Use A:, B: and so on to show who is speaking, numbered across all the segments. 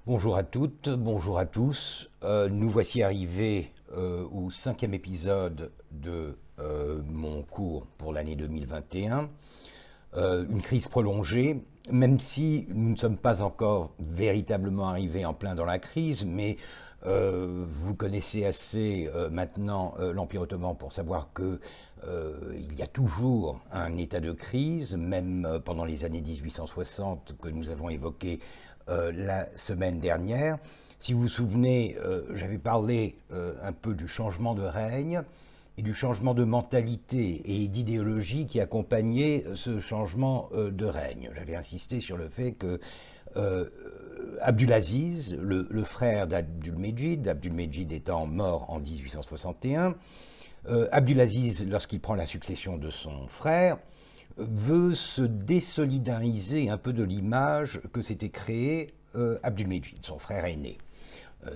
A: Bonjour à toutes, bonjour à tous. Nous voici arrivés au 5e épisode de mon cours pour l'année 2021. Une crise prolongée, même si nous ne sommes pas encore véritablement arrivés en plein dans la crise, mais vous connaissez assez maintenant l'Empire ottoman pour savoir que il y a toujours un état de crise, même pendant les années 1860 que nous avons évoquées la semaine dernière. Si vous vous souvenez, j'avais parlé un peu du changement de règne et du changement de mentalité et d'idéologie qui accompagnait ce changement de règne. J'avais insisté sur le fait que euh, Abdulaziz, le frère d'Abdulmejid étant mort en 1861, Abdulaziz, lorsqu'il prend la succession de son frère, veut se désolidariser un peu de l'image que s'était créée Abdulmejid, son frère aîné.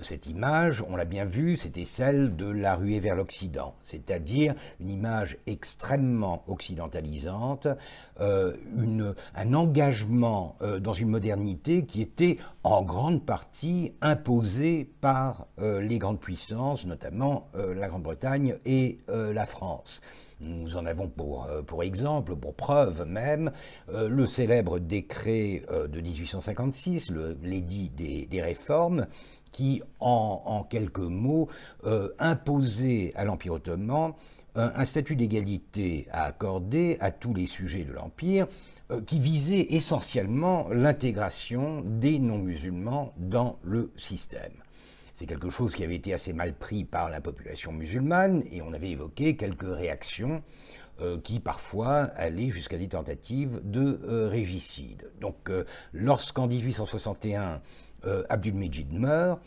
A: Cette image, on l'a bien vu, c'était celle de la ruée vers l'Occident, c'est-à-dire une image extrêmement occidentalisante, un engagement dans une modernité qui était en grande partie imposée par les grandes puissances, notamment la Grande-Bretagne et la France. Nous en avons pour exemple, pour preuve même, le célèbre décret de 1856, l'édit des réformes, qui, en quelques mots, imposait à l'Empire ottoman un statut d'égalité à accorder à tous les sujets de l'Empire, qui visait essentiellement l'intégration des non-musulmans dans le système. C'est quelque chose qui avait été assez mal pris par la population musulmane et on avait évoqué quelques réactions qui parfois allaient jusqu'à des tentatives de régicide. Donc lorsqu'en 1861 Abdulmejid meurt,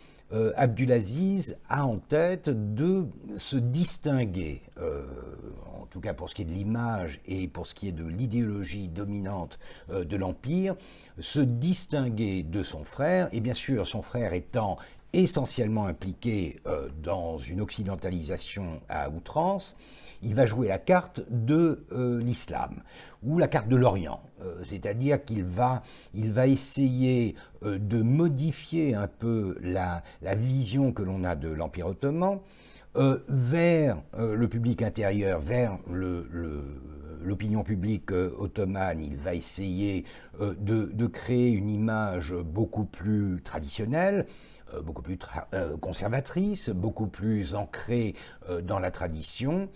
A: Abdulaziz a en tête de se distinguer, en tout cas pour ce qui est de l'image et pour ce qui est de l'idéologie dominante de l'Empire, se distinguer de son frère, et bien sûr son frère étant essentiellement impliqué dans une occidentalisation à outrance, il va jouer la carte de l'islam, ou la carte de l'Orient. C'est-à-dire qu'il va essayer de modifier un peu la vision que l'on a de l'Empire ottoman vers le public intérieur, vers l'opinion publique ottomane. Il va essayer de créer une image beaucoup plus traditionnelle, beaucoup plus conservatrice, beaucoup plus ancrée dans la tradition.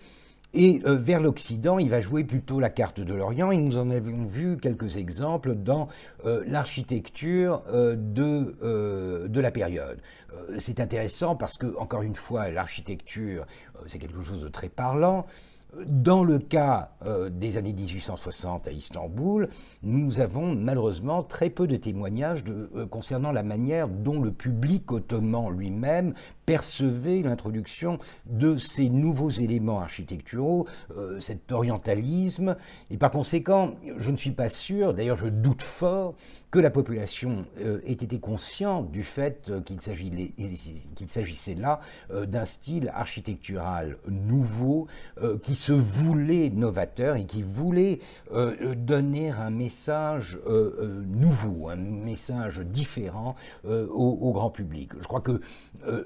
A: Et vers l'Occident, il va jouer plutôt la carte de l'Orient, et nous en avons vu quelques exemples dans l'architecture de la période. C'est intéressant parce que, encore une fois, l'architecture, c'est quelque chose de très parlant. Dans le cas des années 1860 à Istanbul, nous avons malheureusement très peu de témoignages concernant la manière dont le public ottoman lui-même percevait l'introduction de ces nouveaux éléments architecturaux, cet orientalisme, et par conséquent, je ne suis pas sûr, d'ailleurs je doute fort, que la population ait été consciente du fait qu'il s'agissait là d'un style architectural nouveau qui se voulait novateur et qui voulait donner un message nouveau, un message différent au grand public. Je crois que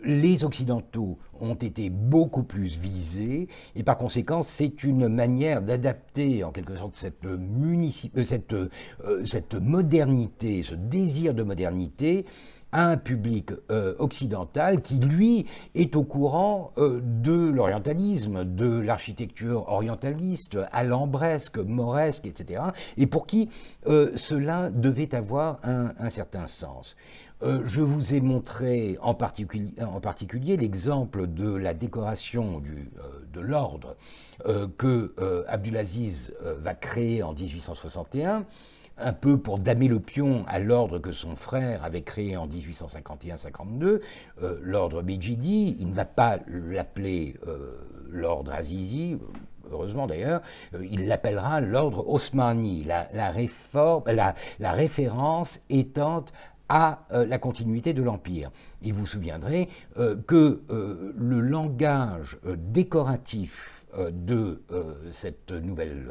A: les Occidentaux ont été beaucoup plus visés et par conséquent c'est une manière d'adapter en quelque sorte cette modernité, ce désir de modernité à un public occidental qui, lui, est au courant de l'orientalisme, de l'architecture orientaliste, alhambresque, mauresque, etc., et pour qui cela devait avoir un certain sens. Je vous ai montré en particulier l'exemple de la décoration de l'ordre que Abdulaziz va créer en 1861, un peu pour damer le pion à l'ordre que son frère avait créé en 1851-52, l'ordre Mejidi. Il ne va pas l'appeler l'ordre Azizi, heureusement d'ailleurs, il l'appellera l'ordre Osmani, la référence étant à la continuité de l'Empire. Et vous vous souviendrez que le langage décoratif de cette nouvelle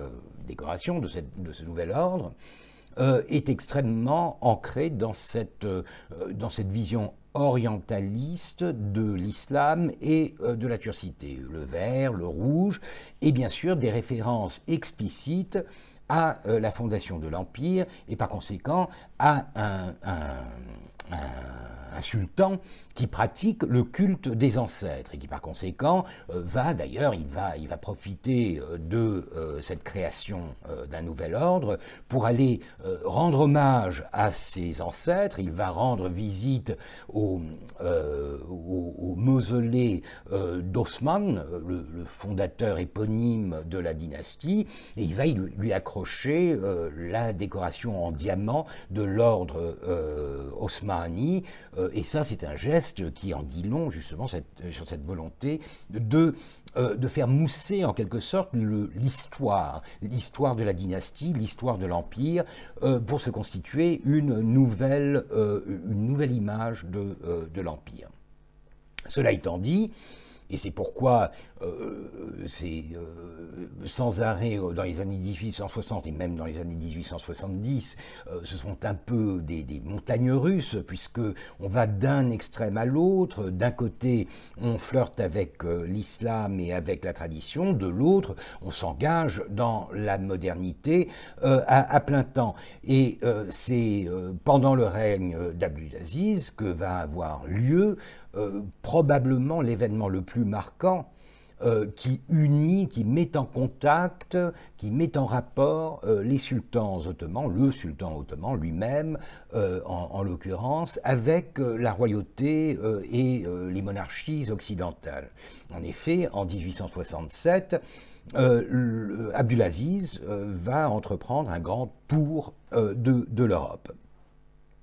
A: décoration, de ce nouvel ordre, est extrêmement ancré dans cette vision orientaliste de l'islam et de la turcité. Le vert, le rouge, et bien sûr des références explicites à la fondation de l'Empire et par conséquent à un sultan qui pratique le culte des ancêtres et qui par conséquent il va profiter de cette création d'un nouvel ordre pour aller rendre hommage à ses ancêtres. Il va rendre visite au mausolée d'Osman, le fondateur éponyme de la dynastie, et il va lui accrocher la décoration en diamant de l'ordre osmani, et ça c'est un geste qui en dit long justement sur cette volonté de faire mousser en quelque sorte l'histoire de la dynastie, l'histoire de l'Empire, pour se constituer une nouvelle image de l'Empire. Cela étant dit, et c'est pourquoi c'est sans arrêt dans les années 1860 et même dans les années 1870, ce sont un peu des montagnes russes, puisque on va d'un extrême à l'autre. D'un côté, on flirte avec l'islam et avec la tradition, de l'autre, on s'engage dans la modernité à plein temps. Et c'est pendant le règne d'Abdulaziz que va avoir lieu probablement l'événement le plus marquant qui unit, qui met en contact, qui met en rapport les sultans ottomans, le sultan ottoman lui-même en l'occurrence, avec la royauté et les monarchies occidentales. En effet, en 1867, Abdulaziz va entreprendre un grand tour de l'Europe.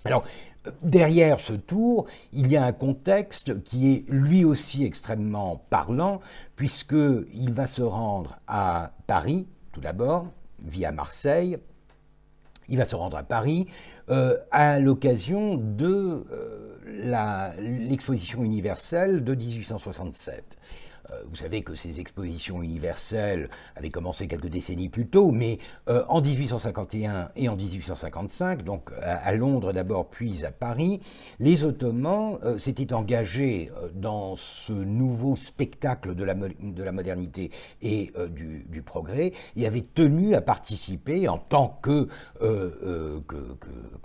A: Alors, derrière ce tour, il y a un contexte qui est lui aussi extrêmement parlant, puisqu'il va se rendre à Paris, tout d'abord, via Marseille. Il va se rendre à Paris à l'occasion de l'exposition universelle de 1867. Vous savez que ces expositions universelles avaient commencé quelques décennies plus tôt, mais en 1851 et en 1855, donc à Londres d'abord, puis à Paris, les Ottomans s'étaient engagés dans ce nouveau spectacle de la modernité et du progrès, et avaient tenu à participer en tant que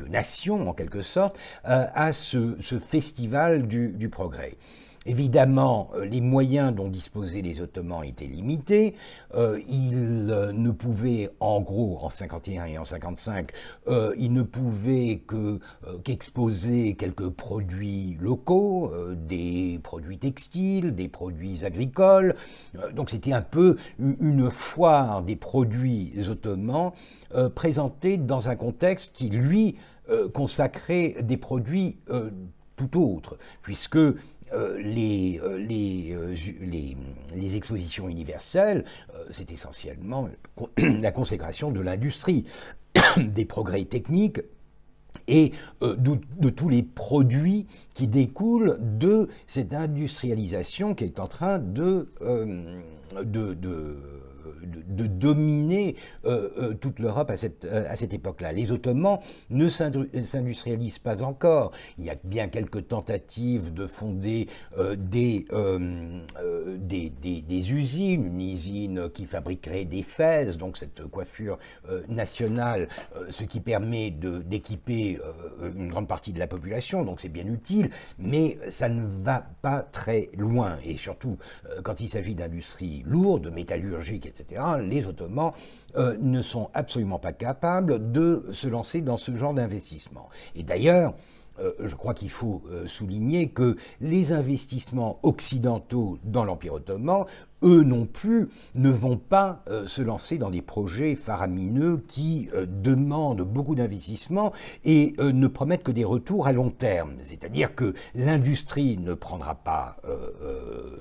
A: nation, en quelque sorte, à ce festival du progrès. Évidemment, les moyens dont disposaient les Ottomans étaient limités. Ils ne pouvaient, en gros, en 51 et en 55, ils ne pouvaient qu'exposer quelques produits locaux, des produits textiles, des produits agricoles. Donc c'était un peu une foire des produits ottomans présentée dans un contexte qui, lui, consacrait des produits tout autres, puisque les expositions universelles, c'est essentiellement la consécration de l'industrie, des progrès techniques et de tous les produits qui découlent de cette industrialisation qui est en train de dominer toute l'Europe à cette époque-là. Les Ottomans ne s'industrialisent pas encore. Il y a bien quelques tentatives de fonder des usines, une usine qui fabriquerait des fez, donc cette coiffure nationale, ce qui permet d'équiper une grande partie de la population, donc c'est bien utile, mais ça ne va pas très loin. Et surtout, quand il s'agit d'industries lourdes, métallurgiques, etc., les Ottomans ne sont absolument pas capables de se lancer dans ce genre d'investissement. Et d'ailleurs, je crois qu'il faut souligner que les investissements occidentaux dans l'Empire ottoman, eux non plus, ne vont pas se lancer dans des projets faramineux qui demandent beaucoup d'investissement et ne promettent que des retours à long terme. C'est-à-dire que l'industrie ne prendra pas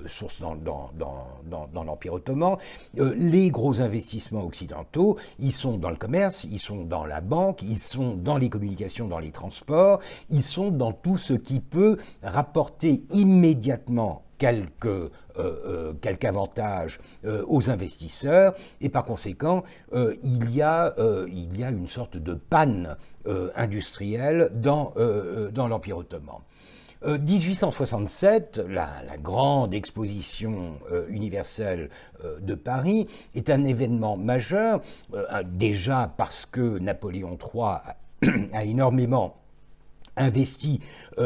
A: source dans l'Empire ottoman. Les gros investissements occidentaux, ils sont dans le commerce, ils sont dans la banque, ils sont dans les communications, dans les transports, ils sont dans tout ce qui peut rapporter immédiatement quelques quelque avantage aux investisseurs, et par conséquent, il y a une sorte de panne industrielle dans l'Empire ottoman. 1867, la grande exposition universelle de Paris, est un événement majeur, déjà parce que Napoléon III a énormément investi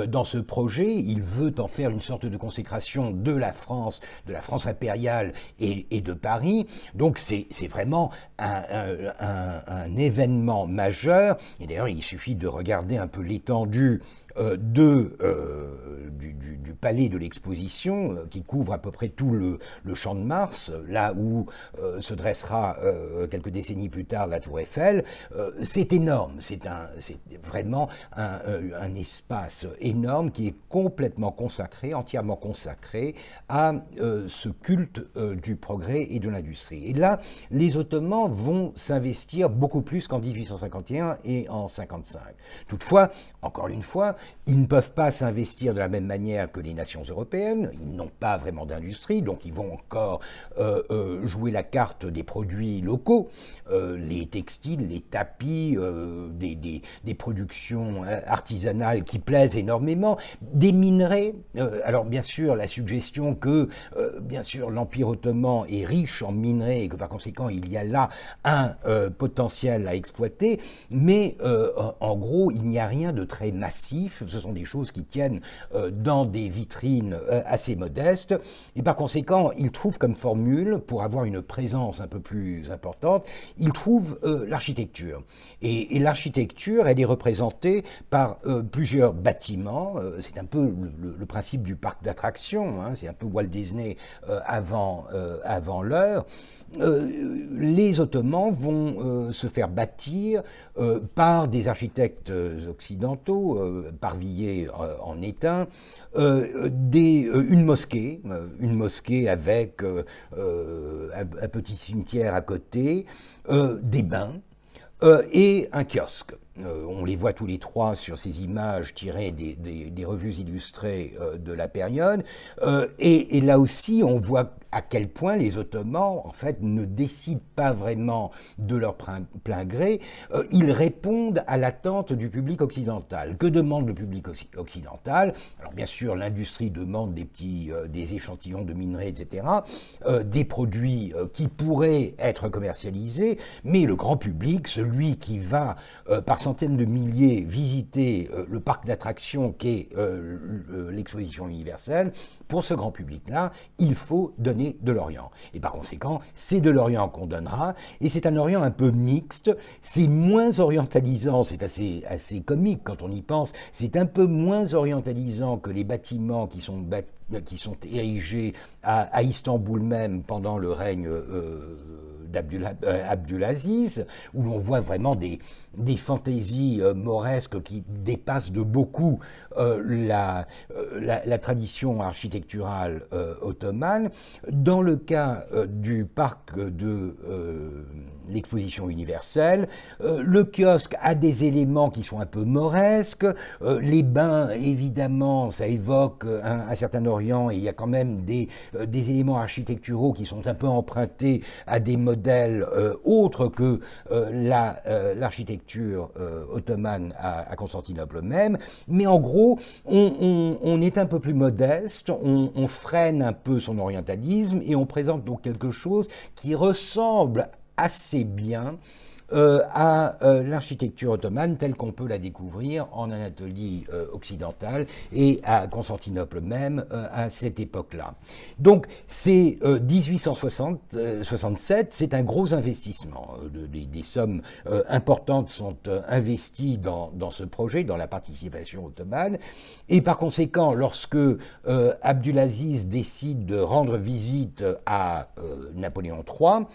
A: dans ce projet. Il veut en faire une sorte de consécration de la France impériale et de Paris. Donc c'est vraiment un événement majeur. Et d'ailleurs, il suffit de regarder un peu l'étendue du palais de l'exposition, qui couvre à peu près tout le champ de Mars, là où se dressera quelques décennies plus tard la Tour Eiffel. C'est énorme, c'est vraiment un espace énorme qui est complètement consacré, entièrement consacré à ce culte du progrès et de l'industrie. Et là, les Ottomans vont s'investir beaucoup plus qu'en 1851 et en 55. Toutefois, encore une fois, ils ne peuvent pas s'investir de la même manière que les nations européennes, ils n'ont pas vraiment d'industrie, donc ils vont encore jouer la carte des produits locaux, les textiles, les tapis, des productions artisanales qui plaisent énormément, des minerais. Alors bien sûr, la suggestion que bien sûr l'Empire ottoman est riche en minerais et que par conséquent il y a là un potentiel à exploiter, mais en gros il n'y a rien de très massif. Ce sont des choses qui tiennent dans des vitrines assez modestes, et par conséquent, ils trouvent comme formule, pour avoir une présence un peu plus importante, ils trouvent l'architecture. Et l'architecture, elle est représentée par plusieurs bâtiments. C'est un peu le principe du parc d'attractions, hein, c'est un peu Walt Disney avant l'heure. Les Ottomans vont se faire bâtir par des architectes occidentaux, Parvilliers en est un, une mosquée avec un petit cimetière à côté, des bains et un kiosque. On les voit tous les trois sur ces images tirées des revues illustrées de la période. Et là aussi, on voit à quel point les Ottomans, en fait, ne décident pas vraiment de leur plein gré. Ils répondent à l'attente du public occidental. Que demande le public occidental? Alors bien sûr, l'industrie demande des échantillons de minerais, etc., des produits qui pourraient être commercialisés, mais le grand public, celui qui va par centaines de milliers visiter le parc d'attractions qu'est l'exposition universelle, pour ce grand public-là, il faut donner de l'Orient. Et par conséquent, c'est de l'Orient qu'on donnera, et c'est un Orient un peu mixte, c'est moins orientalisant, c'est assez comique quand on y pense, c'est un peu moins orientalisant que les bâtiments qui sont érigés à Istanbul même pendant le règne d'Abdulaziz, où l'on voit vraiment des fantaisies mauresques qui dépassent de beaucoup la tradition architecturale ottomane. Dans le cas du parc de l'exposition universelle, le kiosque a des éléments qui sont un peu mauresques, les bains, évidemment, ça évoque un certain Orient, et il y a quand même des éléments architecturaux qui sont un peu empruntés à des modèles autres que l'architecture ottomane à Constantinople même, mais en gros, on est un peu plus modeste, on freine un peu son orientalisme, et on présente donc quelque chose qui ressemble assez bien à l'architecture ottomane telle qu'on peut la découvrir en Anatolie occidentale et à Constantinople même à cette époque-là. Donc c'est 1867, c'est un gros investissement. Des sommes importantes sont investies dans ce projet, dans la participation ottomane, et par conséquent, lorsque Abdulaziz décide de rendre visite à Napoléon III,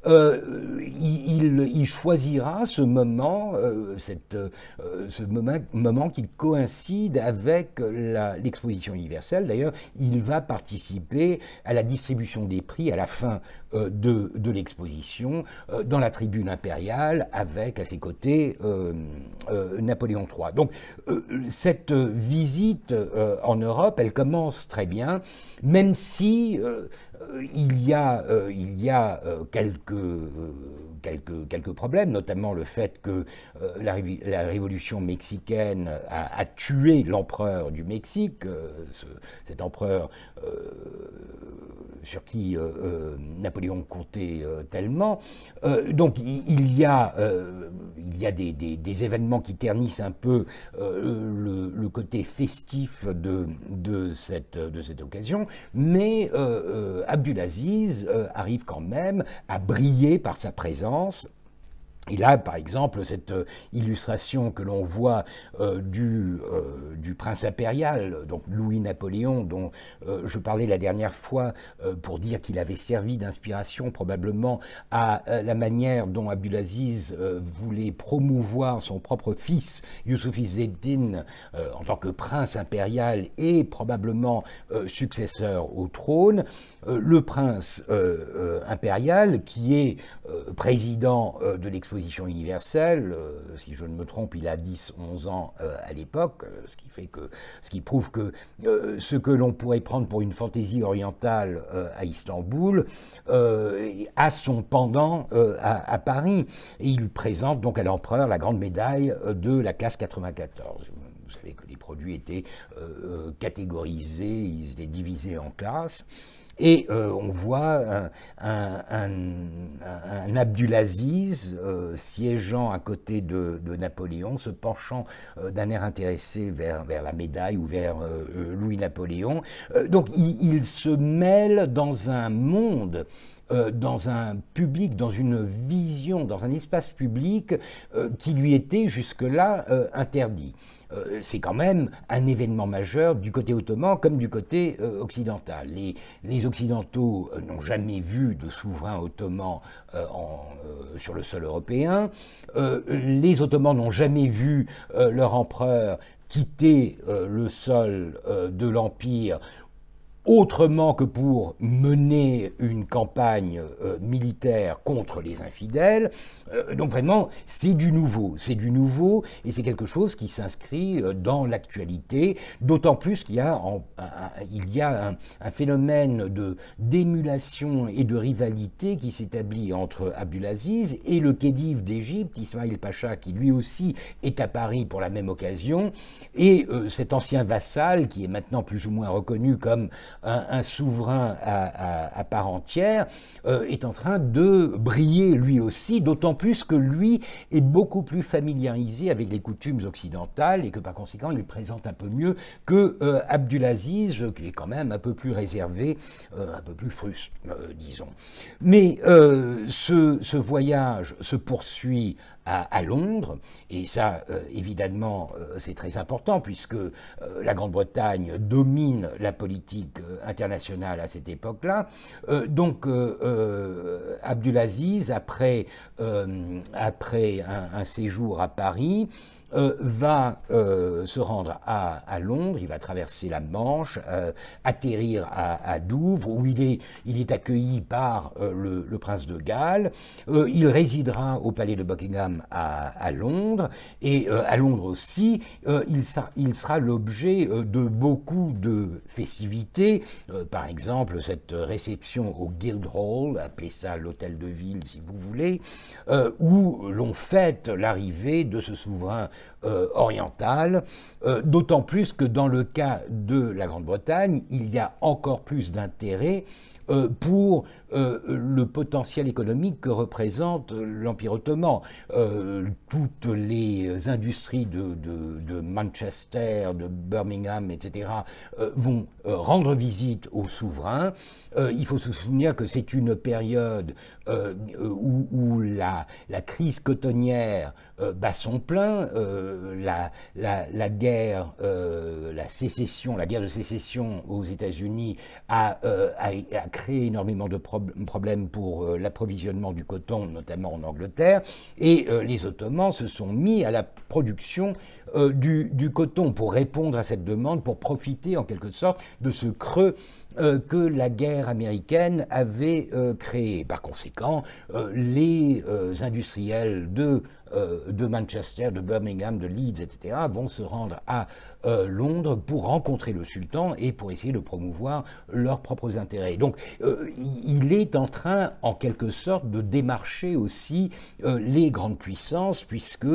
A: il choisira ce moment, moment qui coïncide avec l'exposition universelle. D'ailleurs, il va participer à la distribution des prix à la fin de l'exposition dans la tribune impériale avec à ses côtés Napoléon III. Donc cette visite en Europe, elle commence très bien, même si il y a quelques problèmes, notamment le fait que la révolution mexicaine a tué l'empereur du Mexique, cet empereur sur qui Napoléon comptait tellement. Donc il y a des événements qui ternissent un peu le côté festif de cette occasion, mais Abdulaziz arrive quand même à briller par sa présence. Et là, par exemple, cette illustration que l'on voit du prince impérial, donc Louis-Napoléon, dont je parlais la dernière fois pour dire qu'il avait servi d'inspiration probablement à la manière dont Abdulaziz voulait promouvoir son propre fils, Youssouf Izzeddin, en tant que prince impérial et probablement successeur au trône. Le prince impérial, qui est président de l'exposition universelle, si je ne me trompe, il a 10-11 ans à l'époque, ce qui prouve que ce que l'on pourrait prendre pour une fantaisie orientale à Istanbul a son pendant à Paris. Et il présente donc à l'empereur la grande médaille de la classe 94. Vous savez que les produits étaient catégorisés, ils étaient divisés en classes. Et on voit un Abdulaziz siégeant à côté de Napoléon, se penchant d'un air intéressé vers la médaille ou vers Louis-Napoléon. Donc il se mêle dans un monde, dans un public, dans une vision, dans un espace public qui lui était jusque-là interdit. C'est quand même un événement majeur du côté ottoman comme du côté occidental. Les Occidentaux n'ont jamais vu de souverain ottoman sur le sol européen. Les Ottomans n'ont jamais vu leur empereur quitter le sol de l'Empire autrement que pour mener une campagne militaire contre les infidèles. Donc vraiment, c'est du nouveau, et c'est quelque chose qui s'inscrit dans l'actualité, d'autant plus qu'il y a un phénomène d'émulation et de rivalité qui s'établit entre Abdulaziz et le khedive d'Égypte, Ismaïl Pacha, qui lui aussi est à Paris pour la même occasion, et cet ancien vassal, qui est maintenant plus ou moins reconnu comme un souverain à part entière, est en train de briller lui aussi, d'autant plus que lui est beaucoup plus familiarisé avec les coutumes occidentales et que par conséquent il présente un peu mieux que Abdulaziz, qui est quand même un peu plus réservé, un peu plus fruste, disons. Mais ce voyage se poursuit à Londres, et ça, évidemment, c'est très important, puisque la Grande-Bretagne domine la politique internationale à cette époque-là. Donc, Abdulaziz, après un séjour à Paris, va se rendre à Londres, il va traverser la Manche, atterrir à Douvres, où il est accueilli par le prince de Galles. Il résidera au palais de Buckingham à Londres, et à Londres aussi, il sera l'objet de beaucoup de festivités, par exemple cette réception au Guildhall, appelez ça l'hôtel de ville si vous voulez, où l'on fête l'arrivée de ce souverain orientale, d'autant plus que dans le cas de la Grande-Bretagne, il y a encore plus d'intérêt pour le potentiel économique que représente l'Empire ottoman. Toutes les industries de Manchester, de Birmingham, etc., vont rendre visite aux souverains. Il faut se souvenir que c'est une période où la crise cotonnière bat son plein, la guerre, la guerre de sécession aux États-Unis a créé énormément de problèmes pour l'approvisionnement du coton, notamment en Angleterre, et les Ottomans se sont mis à la production du coton pour répondre à cette demande, pour profiter en quelque sorte de ce creux que la guerre américaine avait créé. Par conséquent, les industriels de Manchester, de Birmingham, de Leeds, etc., vont se rendre à Londres pour rencontrer le sultan et pour essayer de promouvoir leurs propres intérêts. Donc il est en train, en quelque sorte, de démarcher aussi les grandes puissances, puisque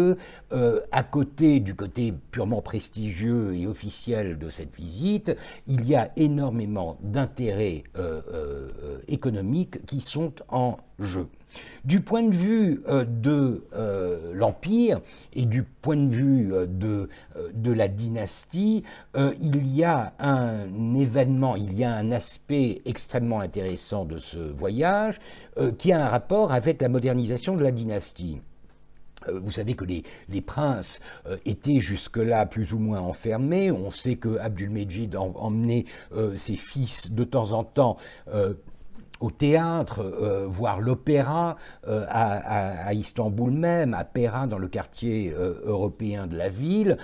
A: à côté du côté purement prestigieux et officiel de cette visite, il y a énormément d'intérêts économiques qui sont en jeu. Du point de vue de l'Empire et du point de vue de la dynastie, il y a un événement, il y a un aspect extrêmement intéressant de ce voyage qui a un rapport avec la modernisation de la dynastie. Vous savez que les princes étaient jusque-là plus ou moins enfermés. On sait que Abdülmecid emmenait ses fils de temps en temps au théâtre, voir l'opéra à Istanbul même, à Pera, dans le quartier européen de la ville.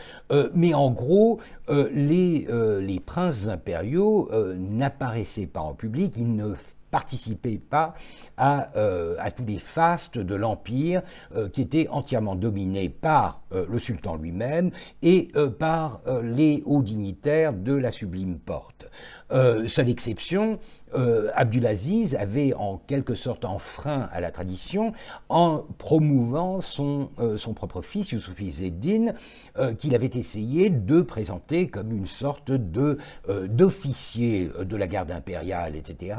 A: Mais en gros, les princes impériaux n'apparaissaient pas en public, ils ne participaient pas à tous les fastes de l'Empire qui étaient entièrement dominés par le sultan lui-même et par les hauts dignitaires de la Sublime Porte. Seule exception, Abdulaziz avait en quelque sorte enfreint à la tradition en promouvant son propre fils, Yusuf Izzeddin, qu'il avait essayé de présenter comme une sorte d'officier de la garde impériale, etc.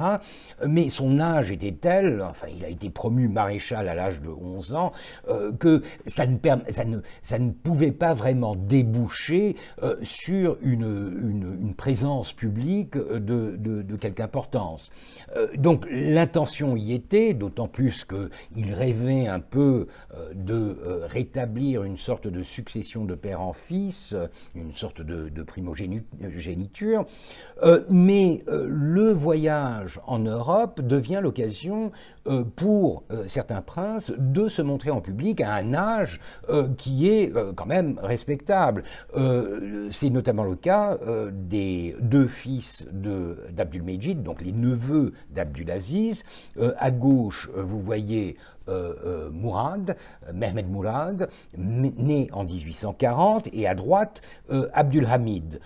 A: Mais son âge était tel, enfin il a été promu maréchal à l'âge de 11 ans, que ça ne pouvait pas vraiment déboucher sur une présence publique de quelque importance. Donc l'intention y était, d'autant plus qu'il rêvait un peu de rétablir une sorte de succession de père en fils, une sorte de primogéniture, mais le voyage en Europe devient l'occasion pour certains princes de se montrer en public à un âge qui est quand même respectable. C'est notamment le cas des deux fils d'Abdülmecid, donc les neveux d'Abdulaziz. À gauche, vous voyez Mourad, Mehmed Mourad, né en 1840, et à droite, Abdülhamid,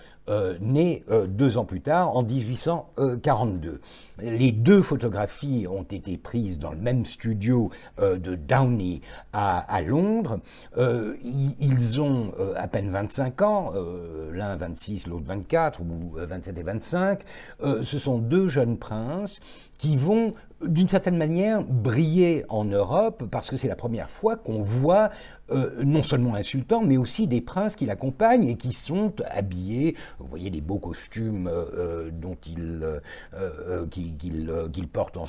A: né 2 ans plus tard, en 1842. Les deux photographies ont été prises dans le même studio de Downey à Londres. Ils ont à peine 25 ans, l'un 26, l'autre 24, ou 27 et 25. Ce sont deux jeunes princes qui vont d'une certaine manière briller en Europe, parce que c'est la première fois qu'on voit non seulement un sultan, mais aussi des princes qui l'accompagnent et qui sont habillés. Vous voyez les beaux costumes qu'ils portent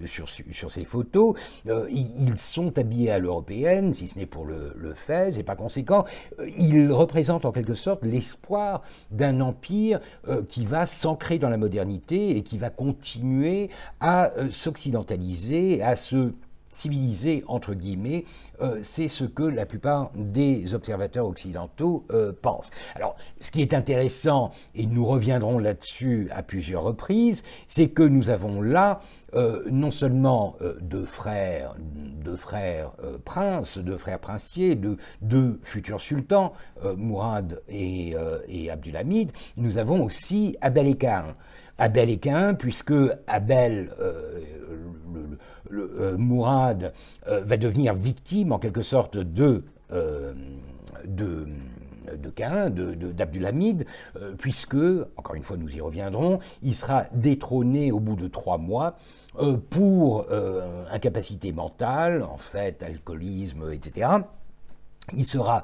A: sur ces photos. Ils sont habillés à l'européenne, si ce n'est pour le fez, et par conséquent, ils représentent en quelque sorte l'espoir d'un empire qui va s'ancrer dans la modernité et qui va continuer à s'occidentaliser, à se civiliser, entre guillemets, c'est ce que la plupart des observateurs occidentaux pensent. Alors, ce qui est intéressant, et nous reviendrons là-dessus à plusieurs reprises, c'est que nous avons là non seulement deux frères princes, deux frères princiers, deux futurs sultans, Mourad et Abdülhamid, nous avons aussi Abel-Ekhan. Abel-Ekhan, puisque Mourad va devenir victime en quelque sorte d'Abdülhamid, puisque, encore une fois nous y reviendrons, il sera détrôné au bout de 3 mois pour incapacité mentale, en fait, alcoolisme, etc. Il sera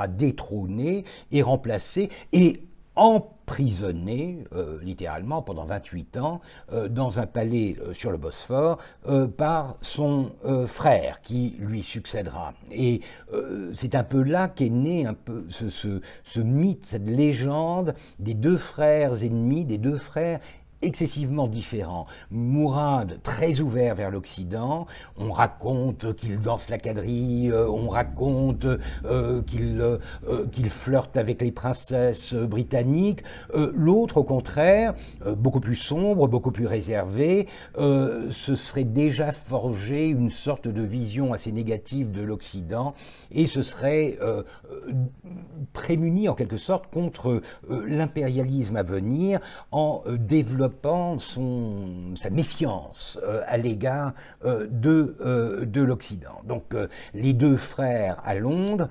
A: détrôné et remplacé et emprisonné, littéralement, pendant 28 ans, dans un palais sur le Bosphore, par son frère, qui lui succédera. Et c'est un peu là qu'est né un peu ce mythe, cette légende des deux frères ennemis, des deux frères excessivement différents. Mourad, très ouvert vers l'Occident, on raconte qu'il danse la quadrille, on raconte qu'il flirte avec les princesses britanniques. L'autre, au contraire, beaucoup plus sombre, beaucoup plus réservé, se serait déjà forgé une sorte de vision assez négative de l'Occident et se serait prémuni en quelque sorte contre l'impérialisme à venir en développant sa méfiance à l'égard de l'Occident. Donc les deux frères à Londres,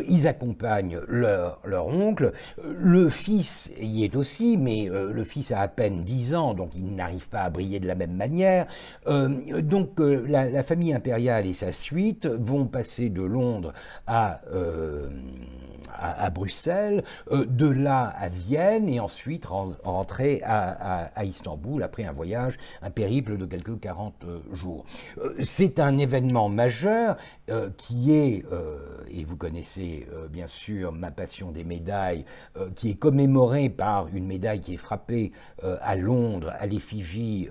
A: ils accompagnent leur oncle. Le fils y est aussi, mais le fils a à peine 10 ans, donc il n'arrive pas à briller de la même manière. Donc la famille impériale et sa suite vont passer de Londres à Bruxelles, de là à Vienne et ensuite rentrer à Istanbul après un périple de quelques 40 jours. C'est un événement majeur qui est, et vous connaissez bien sûr ma passion des médailles, qui est commémoré par une médaille qui est frappée à Londres à l'effigie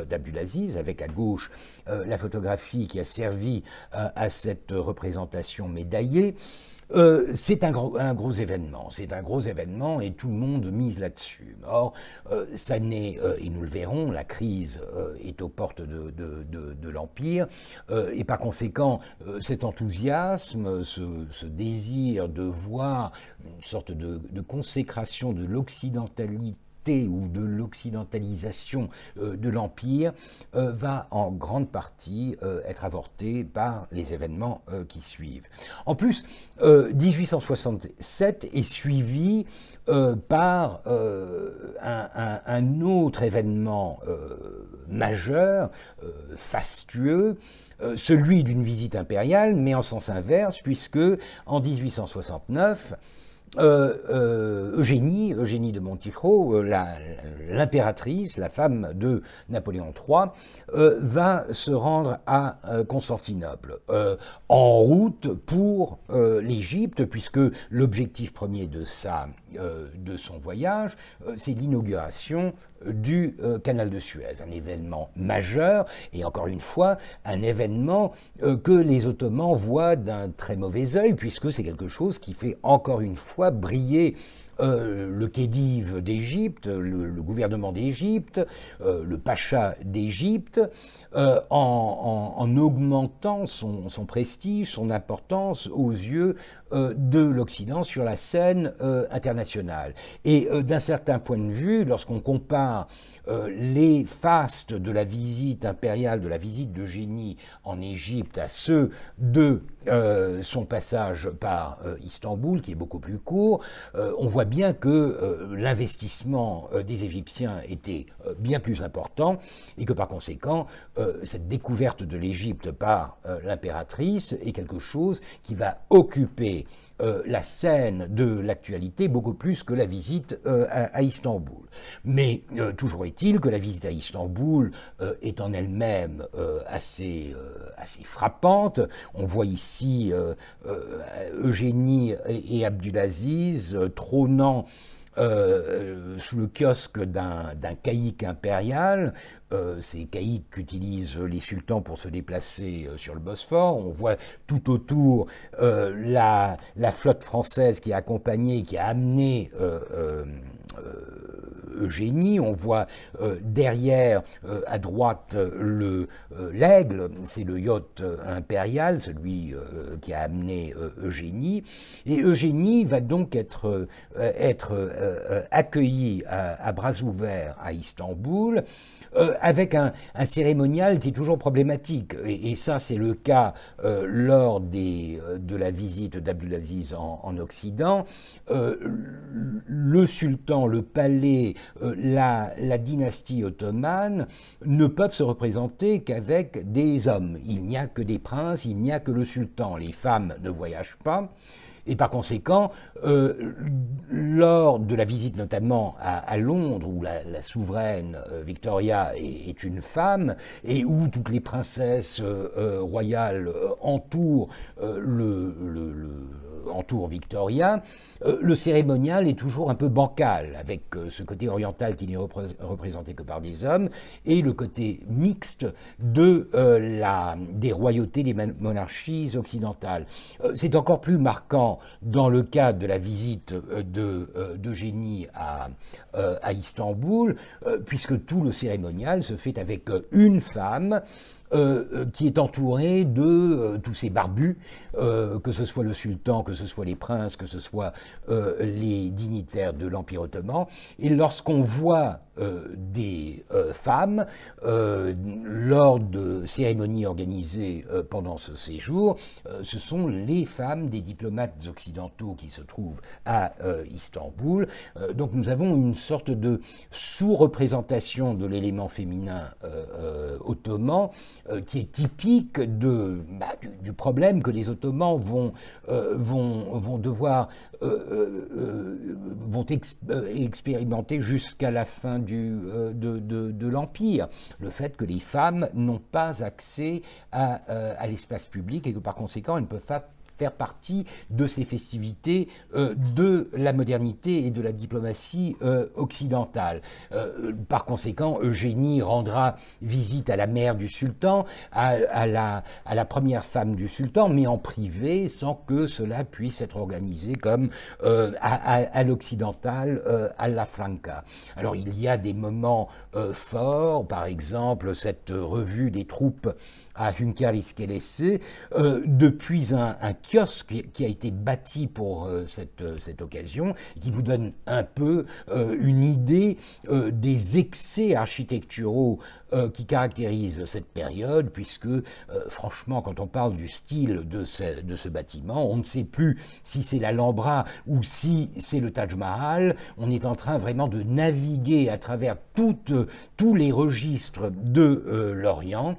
A: d'Abdulaziz, avec à gauche la photographie qui a servi à cette représentation médaillée. C'est un gros événement, et tout le monde mise là-dessus. Or, ça n'est, et nous le verrons, la crise est aux portes de l'Empire, et par conséquent, cet enthousiasme, ce désir de voir une sorte de consécration de l'occidentalité ou de l'occidentalisation de l'Empire va en grande partie être avorté par les événements qui suivent. En plus, 1867 est suivi par un autre événement majeur, fastueux, celui d'une visite impériale, mais en sens inverse, puisque en 1869, Eugénie de Montijo, l'impératrice, la femme de Napoléon III, va se rendre à Constantinople, en route pour l'Égypte, puisque l'objectif premier de son voyage, c'est l'inauguration du canal de Suez, un événement majeur, et encore une fois, un événement que les Ottomans voient d'un très mauvais œil, puisque c'est quelque chose qui fait encore une fois briller le Khedive d'Égypte, le gouvernement d'Égypte, le pacha d'Égypte, en augmentant son prestige, son importance aux yeux de l'Occident sur la scène internationale. Et d'un certain point de vue, lorsqu'on compare les fastes de la visite impériale, de la visite d'Eugénie en Égypte à ceux de son passage par Istanbul, qui est beaucoup plus court, on voit bien que l'investissement des Égyptiens était bien plus important et que par conséquent, cette découverte de l'Égypte par l'impératrice est quelque chose qui va occuper la scène de l'actualité beaucoup plus que la visite à Istanbul. Mais toujours est-il que la visite à Istanbul est en elle-même assez frappante. On voit ici Eugénie et Abdulaziz trônant sous le kiosque d'un caïque impérial. Ces caïques qu'utilisent les sultans pour se déplacer sur le Bosphore. On voit tout autour la flotte française qui a accompagné, qui a amené Eugénie. On voit derrière, à droite, l'Aigle, c'est le yacht impérial, celui qui a amené Eugénie. Et Eugénie va donc être accueillie à bras ouverts à Istanbul, avec un cérémonial qui est toujours problématique. Et ça, c'est le cas lors de la visite d'Abdulaziz en Occident. Le sultan, le palais, la dynastie ottomane ne peuvent se représenter qu'avec des hommes. Il n'y a que des princes, il n'y a que le sultan. Les femmes ne voyagent pas. Et par conséquent, lors de la visite notamment à Londres, où la souveraine Victoria est une femme, et où toutes les princesses royales entourent le entourent Victoria, le cérémonial est toujours un peu bancal, avec ce côté oriental qui n'est représenté que par des hommes, et le côté mixte des royautés, des monarchies occidentales. C'est encore plus marquant dans le cadre de la visite d'Eugénie à Istanbul, puisque tout le cérémonial se fait avec une femme qui est entourée de tous ces barbus, que ce soit le sultan, que ce soit les princes, que ce soit les dignitaires de l'Empire ottoman. Et lorsqu'on voit des femmes lors de cérémonies organisées pendant ce séjour, ce sont les femmes des diplomates occidentaux qui se trouvent à Istanbul. Donc nous avons une sorte de sous-représentation de l'élément féminin ottoman qui est typique du problème que les Ottomans vont expérimenter jusqu'à la fin de l'Empire. Le fait que les femmes n'ont pas accès à l'espace public et que par conséquent elles ne peuvent pas faire partie de ces festivités de la modernité et de la diplomatie occidentale. Par conséquent, Eugénie rendra visite à la mère du sultan, à la première femme du sultan, mais en privé, sans que cela puisse être organisé comme à l'occidental, à la Franca. Alors il y a des moments forts, par exemple cette revue des troupes à Hünkârıskelesi, depuis un kiosque qui a été bâti pour cette occasion, qui vous donne un peu une idée des excès architecturaux qui caractérisent cette période, puisque franchement, quand on parle du style de ce bâtiment, on ne sait plus si c'est l'Alhambra ou si c'est le Taj Mahal. On est en train vraiment de naviguer à travers tous les registres de l'Orient,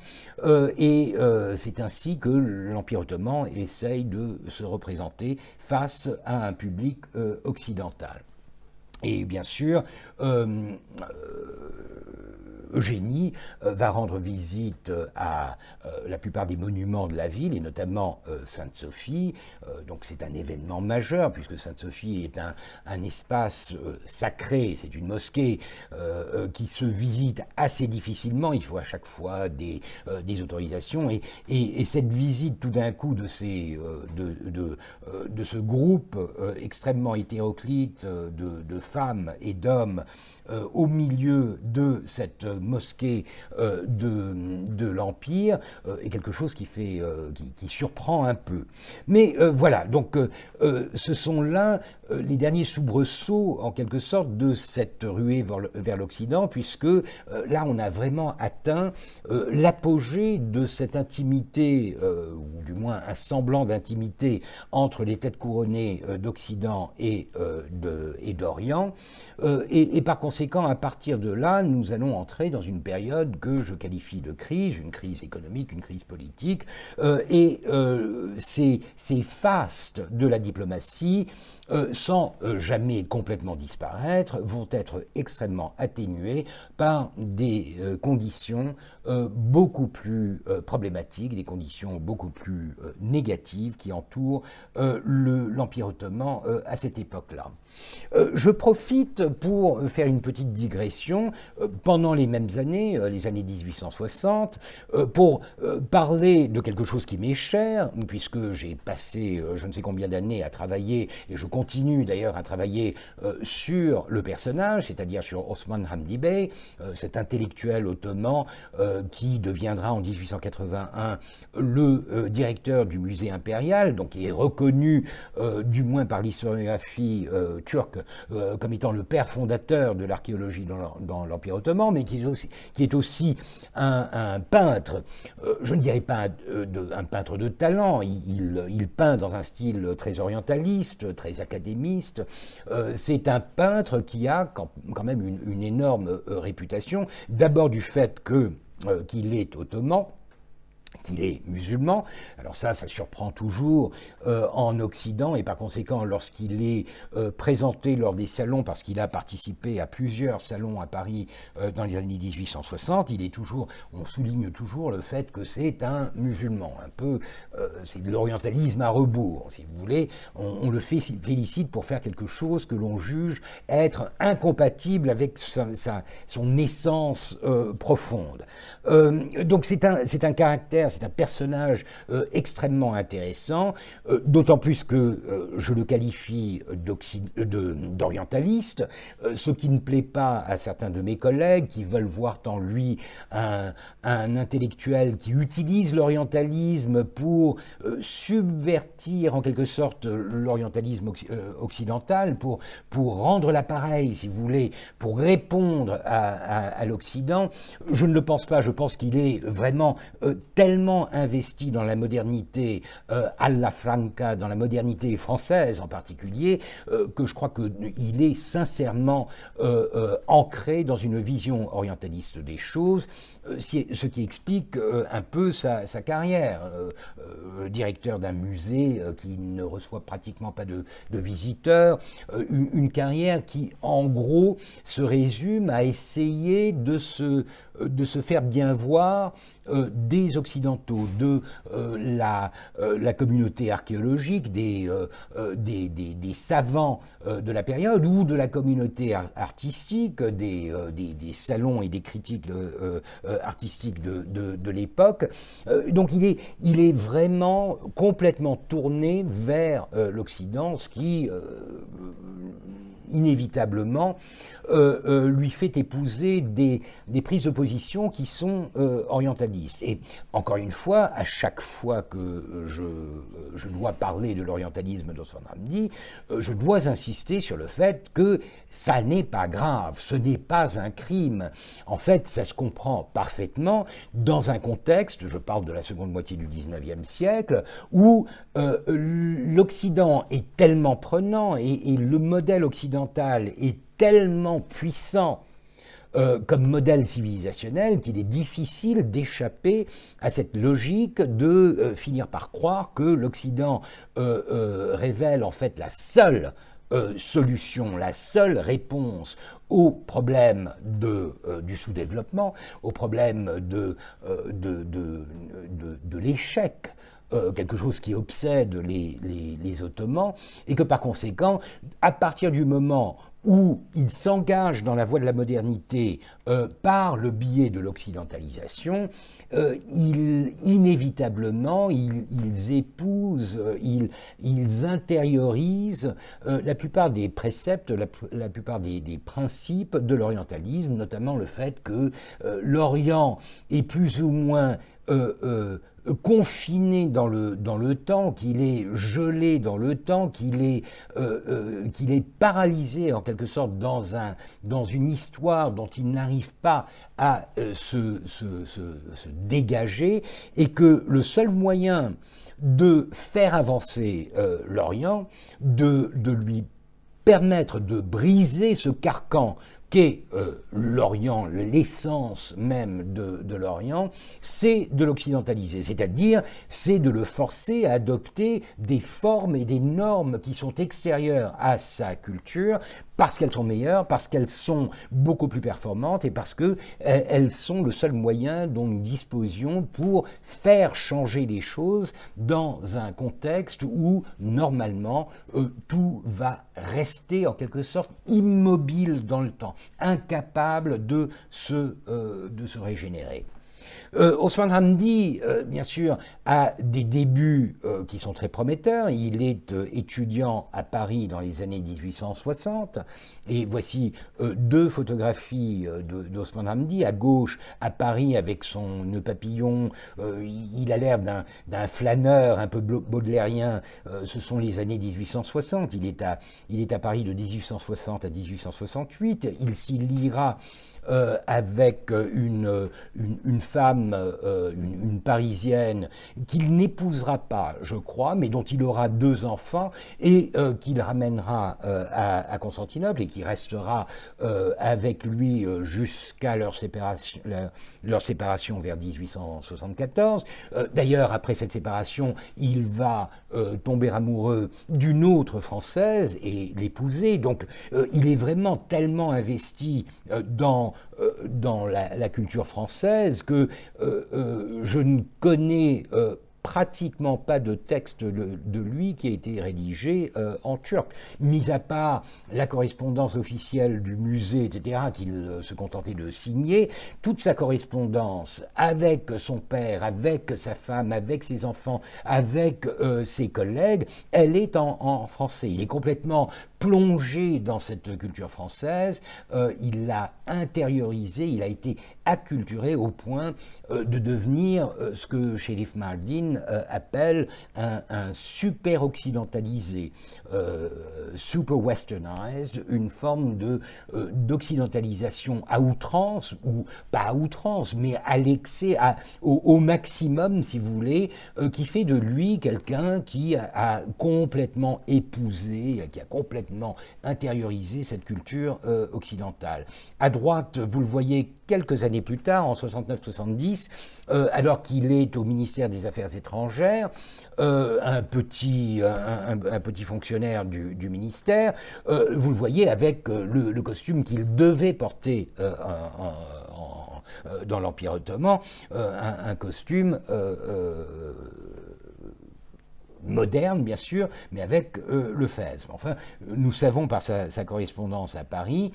A: et c'est ainsi que l'Empire ottoman essaye de se représenter face à un public occidental. Et bien sûr, Eugénie va rendre visite à la plupart des monuments de la ville, et notamment Sainte-Sophie. Donc c'est un événement majeur, puisque Sainte-Sophie est un espace sacré, c'est une mosquée qui se visite assez difficilement. Il faut à chaque fois des autorisations. Et cette visite, tout d'un coup, de ce groupe extrêmement hétéroclite de femmes et d'hommes au milieu de cette mosquée de l'Empire est quelque chose qui surprend un peu. Mais voilà, donc ce sont là les derniers soubresauts, en quelque sorte, de cette ruée vers l'Occident, puisque là, on a vraiment atteint l'apogée de cette intimité, ou du moins un semblant d'intimité entre les têtes couronnées d'Occident et d'Orient. Et par conséquent, à partir de là, nous allons entrer dans une période que je qualifie de crise, une crise économique, une crise politique, et ces fastes de la diplomatie, sans jamais complètement disparaître, vont être extrêmement atténués par des conditions beaucoup plus problématiques, des conditions beaucoup plus négatives qui entourent l'Empire ottoman à cette époque-là. Je profite pour faire une petite digression pendant les mêmes années, les années 1860, pour parler de quelque chose qui m'est cher, puisque j'ai passé je ne sais combien d'années à travailler, et je continue d'ailleurs à travailler sur le personnage, c'est-à-dire sur Osman Hamdi Bey, cet intellectuel ottoman qui deviendra en 1881 le directeur du musée impérial, donc qui est reconnu du moins par l'historiographie turque comme étant le père fondateur de l'archéologie dans l'Empire ottoman, mais qui est aussi un peintre, je ne dirais pas un peintre de talent, il peint dans un style très orientaliste, très académiste. C'est un peintre qui a quand même une énorme réputation, d'abord du fait qu'il est ottoman, qu'il est musulman. Alors ça surprend toujours en Occident, et par conséquent, lorsqu'il est présenté lors des salons, parce qu'il a participé à plusieurs salons à Paris dans les années 1860, on souligne toujours le fait que c'est un musulman. Un peu, c'est de l'orientalisme à rebours, si vous voulez. On le félicite pour faire quelque chose que l'on juge être incompatible avec son essence profonde. Donc c'est un caractère, c'est un personnage extrêmement intéressant, d'autant plus que je le qualifie d'orientaliste, ce qui ne plaît pas à certains de mes collègues qui veulent voir en lui un intellectuel qui utilise l'orientalisme pour subvertir en quelque sorte l'orientalisme occidental, pour rendre l'appareil, si vous voulez, pour répondre à l'Occident. Je ne le pense pas, je pense qu'il est vraiment tellement investi dans la modernité alla franca, dans la modernité française en particulier, que je crois qu'il est sincèrement ancré dans une vision orientaliste des choses, ce qui explique un peu sa carrière. Directeur d'un musée qui ne reçoit pratiquement pas de visiteurs, une carrière qui en gros se résume à essayer de se faire bien voir des Occidentaux, de la communauté archéologique, des savants de la période, ou de la communauté artistique, des salons et des critiques artistiques de l'époque. Donc il est vraiment complètement tourné vers l'Occident, ce qui inévitablement lui fait épouser des prises de position qui sont orientalistes. Et encore une fois, à chaque fois que je dois parler de l'orientalisme d'Osman Hamdi, je dois insister sur le fait que ça n'est pas grave, ce n'est pas un crime. En fait, ça se comprend parfaitement dans un contexte, je parle de la seconde moitié du XIXe siècle, où l'Occident est tellement prenant et le modèle occidental est tellement puissant comme modèle civilisationnel qu'il est difficile d'échapper à cette logique de finir par croire que l'Occident révèle en fait la seule solution, la seule réponse aux problèmes du sous-développement, aux problèmes de l'échec, quelque chose qui obsède les Ottomans, et que par conséquent, à partir du moment où ils s'engagent dans la voie de la modernité par le biais de l'occidentalisation, inévitablement, ils épousent, ils intériorisent la plupart des préceptes, la plupart des principes de l'orientalisme, notamment le fait que l'Orient est plus ou moins confiné dans le temps, qu'il est gelé dans le temps, qu'il est paralysé en quelque sorte dans une histoire dont il n'arrive pas à se dégager, et que le seul moyen de faire avancer l'Orient, de lui permettre de briser ce carcan qu'est l'Orient, l'essence même de l'Orient, c'est de l'occidentaliser, c'est-à-dire c'est de le forcer à adopter des formes et des normes qui sont extérieures à sa culture, parce qu'elles sont meilleures, parce qu'elles sont beaucoup plus performantes et parce qu'elles sont le seul moyen dont nous disposions pour faire changer les choses dans un contexte où, normalement, tout va rester en quelque sorte immobile dans le temps, incapable de se régénérer. Osman Hamdi, bien sûr, a des débuts qui sont très prometteurs. Il est étudiant à Paris dans les années 1860. Et voici deux photographies d'Osman Hamdi. À gauche, à Paris, avec son nœud papillon, il a l'air d'un flâneur un peu baudelairien. Ce sont les années 1860. Il est à Paris de 1860 à 1868. Il s'y liera avec une femme, une Parisienne, qu'il n'épousera pas, je crois, mais dont il aura 2 enfants et qu'il ramènera à Constantinople et qui restera avec lui jusqu'à leur séparation vers 1874. D'ailleurs, après cette séparation, il va tomber amoureux d'une autre Française et l'épouser. Donc, il est vraiment tellement investi dans la culture française que je ne connais pratiquement pas de texte de lui qui a été rédigé en turc, mis à part la correspondance officielle du musée, etc., qu'il se contentait de signer. Toute sa correspondance avec son père, avec sa femme, avec ses enfants, avec ses collègues, elle est en français. Il est complètement plongé dans cette culture française, il l'a intériorisé, il a été acculturé au point de devenir ce que Sherif Mardin appelle un super occidentalisé, super westernized, une forme d'occidentalisation à outrance, ou pas à outrance, mais à l'excès, au maximum, si vous voulez, qui fait de lui quelqu'un qui a complètement épousé, qui a complètement intériorisé cette culture occidentale. À droite, vous le voyez quelques années plus tard, en 69-70, alors qu'il est au ministère des Affaires étrangères, un petit fonctionnaire du ministère, vous le voyez avec le costume qu'il devait porter dans l'Empire ottoman, un costume moderne, bien sûr, mais avec le fez. Enfin, nous savons par sa correspondance à Paris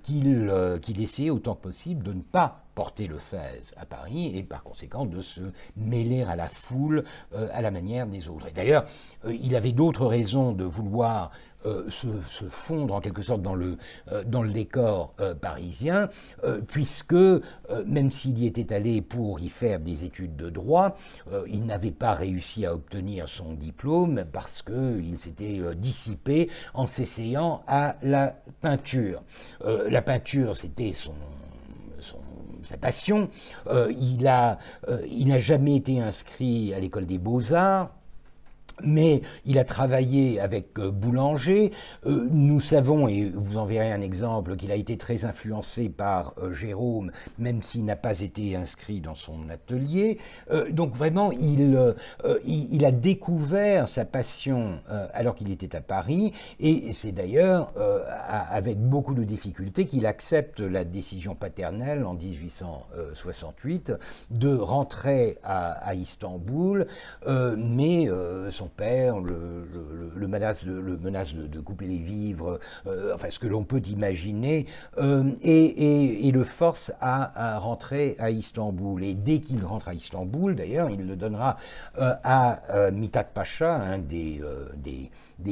A: qu'il essaie autant que possible de ne pas porter le fez à Paris et par conséquent de se mêler à la foule à la manière des autres. Et d'ailleurs, il avait d'autres raisons de vouloir se fondre en quelque sorte dans le décor parisien, puisque même s'il y était allé pour y faire des études de droit, il n'avait pas réussi à obtenir son diplôme parce qu'il s'était dissipé en s'essayant à la peinture. La peinture, c'était sa passion. Il n'a jamais été inscrit à l'école des beaux-arts. Mais il a travaillé avec Boulanger. Nous savons, et vous en verrez un exemple, qu'il a été très influencé par Gérôme, même s'il n'a pas été inscrit dans son atelier. Donc vraiment, il a découvert sa passion alors qu'il était à Paris, et c'est d'ailleurs avec beaucoup de difficultés qu'il accepte la décision paternelle en 1868 de rentrer à Istanbul, mais son père le menace de couper les vivres, enfin ce que l'on peut imaginer, et le force à rentrer à Istanbul. Et dès qu'il rentre à Istanbul, d'ailleurs, il le donnera à Mithat Pacha, un des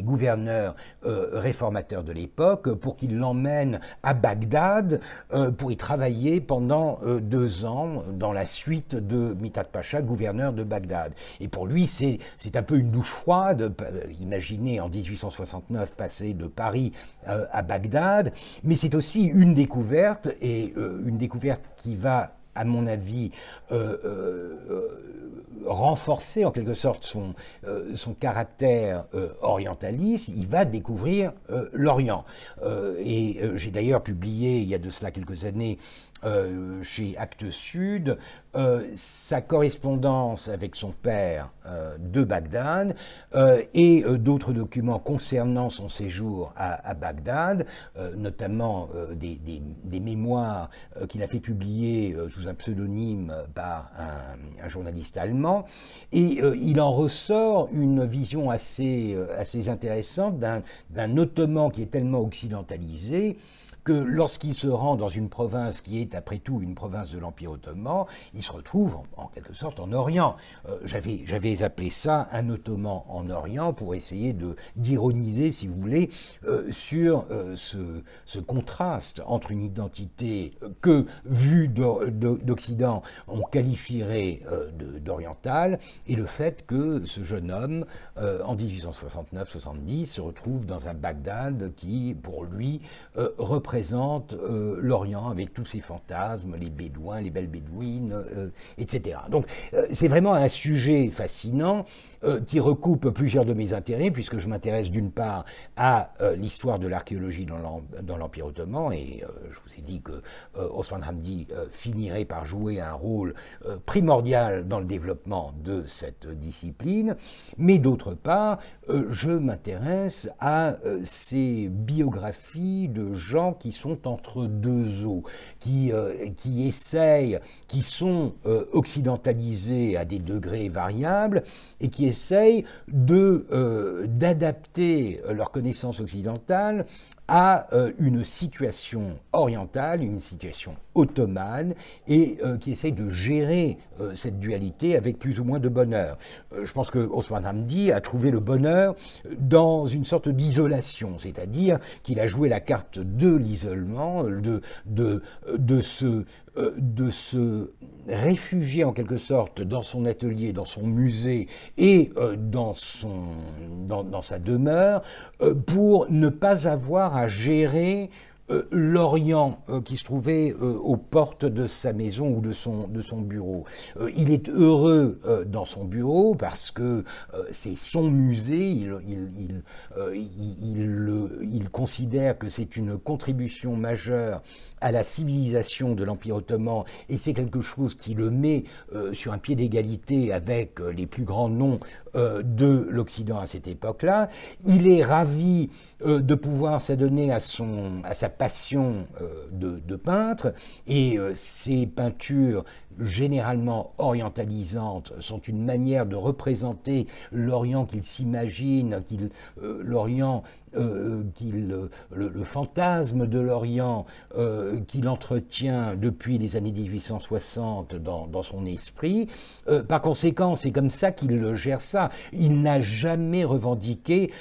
A: gouverneurs réformateurs de l'époque, pour qu'il l'emmène à Bagdad pour y travailler pendant 2 ans dans la suite de Mithat Pacha, gouverneur de Bagdad. Et pour lui, c'est un peu une douche froide. Imaginez en 1869 passer de Paris à Bagdad, mais c'est aussi une découverte, et une découverte qui va, à mon avis, renforcer en quelque sorte son caractère orientaliste. Il va découvrir l'Orient. Et j'ai d'ailleurs publié, il y a de cela quelques années, chez Actes Sud, sa correspondance avec son père de Bagdad et d'autres documents concernant son séjour à Bagdad, notamment des mémoires qu'il a fait publier sous un pseudonyme par un journaliste allemand. Et il en ressort une vision assez intéressante d'un Ottoman qui est tellement occidentalisé que lorsqu'il se rend dans une province qui est après tout une province de l'Empire ottoman, il se retrouve en quelque sorte en Orient. J'avais appelé ça un Ottoman en Orient pour essayer d'ironiser, si vous voulez, sur ce contraste entre une identité que, vue d'Occident, on qualifierait d'orientale, et le fait que ce jeune homme, en 1869-70, se retrouve dans un Bagdad qui, pour lui, représente représente l'Orient avec tous ses fantasmes, les bédouins, les belles bédouines, etc. Donc c'est vraiment un sujet fascinant qui recoupe plusieurs de mes intérêts, puisque je m'intéresse d'une part à l'histoire de l'archéologie dans l'Empire ottoman, et je vous ai dit que Osman Hamdi finirait par jouer un rôle primordial dans le développement de cette discipline, mais d'autre part, je m'intéresse à ces biographies de gens qui sont entre deux eaux, qui essayent, qui sont occidentalisés à des degrés variables et qui essayent d'adapter leur connaissance occidentale à une situation orientale, une situation ottomane, et qui essaye de gérer cette dualité avec plus ou moins de bonheur. Je pense que Osman Hamdi a trouvé le bonheur dans une sorte d'isolation, c'est-à-dire qu'il a joué la carte de l'isolement, de se réfugier en quelque sorte dans son atelier, dans son musée et dans sa demeure pour ne pas avoir à gérer l'Orient qui se trouvait aux portes de sa maison ou de son bureau. Il est heureux dans son bureau parce que c'est son musée, il considère que c'est une contribution majeure à la civilisation de l'Empire ottoman, et c'est quelque chose qui le met sur un pied d'égalité avec les plus grands noms de l'Occident à cette époque-là. Il est ravi de pouvoir s'adonner à sa passion de peintre, et ses peintures généralement orientalisantes sont une manière de représenter l'Orient qu'il s'imagine, le fantasme de l'Orient qu'il entretient depuis les années 1860 dans son esprit. Par conséquent, c'est comme ça qu'il gère ça. Il n'a jamais revendiqué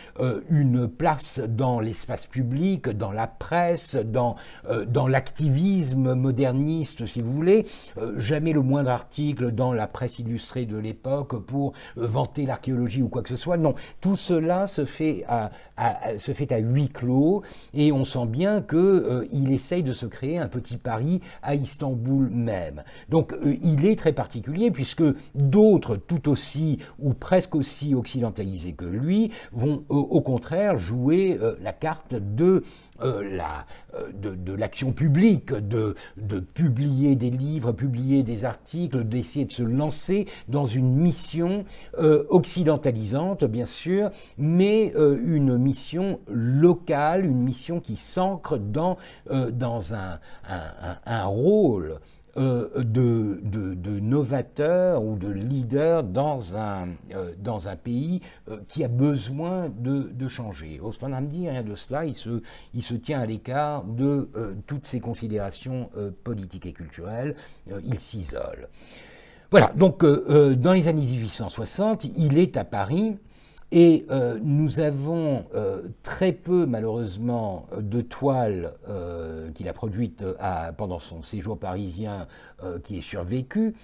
A: une place dans l'espace public, dans la presse, dans l'activisme moderniste, si vous voulez. Jamais le moindre article dans la presse illustrée de l'époque pour vanter l'archéologie ou quoi que ce soit. Non, tout cela se fait à huis clos, et on sent bien qu'il essaye de se créer un petit Paris à Istanbul même. Donc il est très particulier, puisque d'autres tout aussi ou presque aussi occidentalisés que lui vont au contraire jouer la carte de l'action publique, de publier des livres, publier des articles, d'essayer de se lancer dans une mission occidentalisante, bien sûr, mais une mission locale, une mission qui s'ancre dans un rôle de novateur ou de leader dans un pays qui a besoin de changer. Osman Hamdi, rien de cela, il se tient à l'écart de toutes ces considérations politiques et culturelles, il s'isole. Voilà, donc dans les années 1860, il est à Paris. Et nous avons très peu, malheureusement, de toiles qu'il a produites pendant son séjour parisien qui est survécu.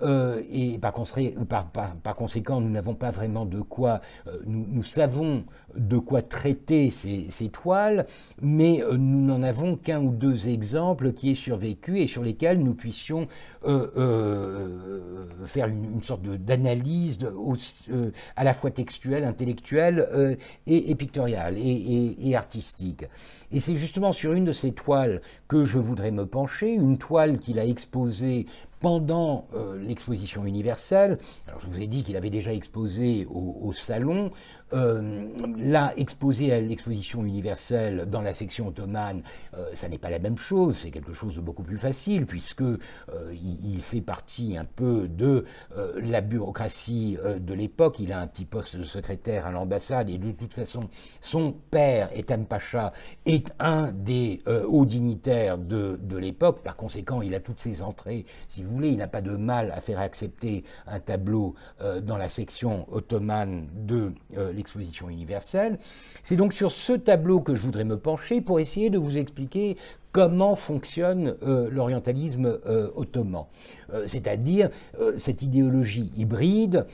A: Et par conséquent, nous n'avons pas vraiment de quoi, nous savons de quoi traiter ces toiles, mais nous n'en avons qu'un ou deux exemples qui aient survécu et sur lesquels nous puissions faire une sorte d'analyse à la fois textuelle, intellectuelle et pictoriale et artistique. Et c'est justement sur une de ces toiles que je voudrais me pencher, une toile qu'il a exposée pendant l'exposition universelle. Alors je vous ai dit qu'il avait déjà exposé au Salon, l'a exposé à l'exposition universelle dans la section ottomane, ça n'est pas la même chose, c'est quelque chose de beaucoup plus facile, puisque il fait partie un peu de la bureaucratie de l'époque. Il a un petit poste de secrétaire à l'ambassade, et de toute façon, son père, Ethem Pacha, est un des hauts dignitaires de l'époque. Par conséquent, il a toutes ses entrées, si vous voulez, il n'a pas de mal à faire accepter un tableau dans la section ottomane de l'exposition universelle. C'est donc sur ce tableau que je voudrais me pencher pour essayer de vous expliquer comment fonctionne l'orientalisme ottoman. C'est-à-dire cette idéologie hybride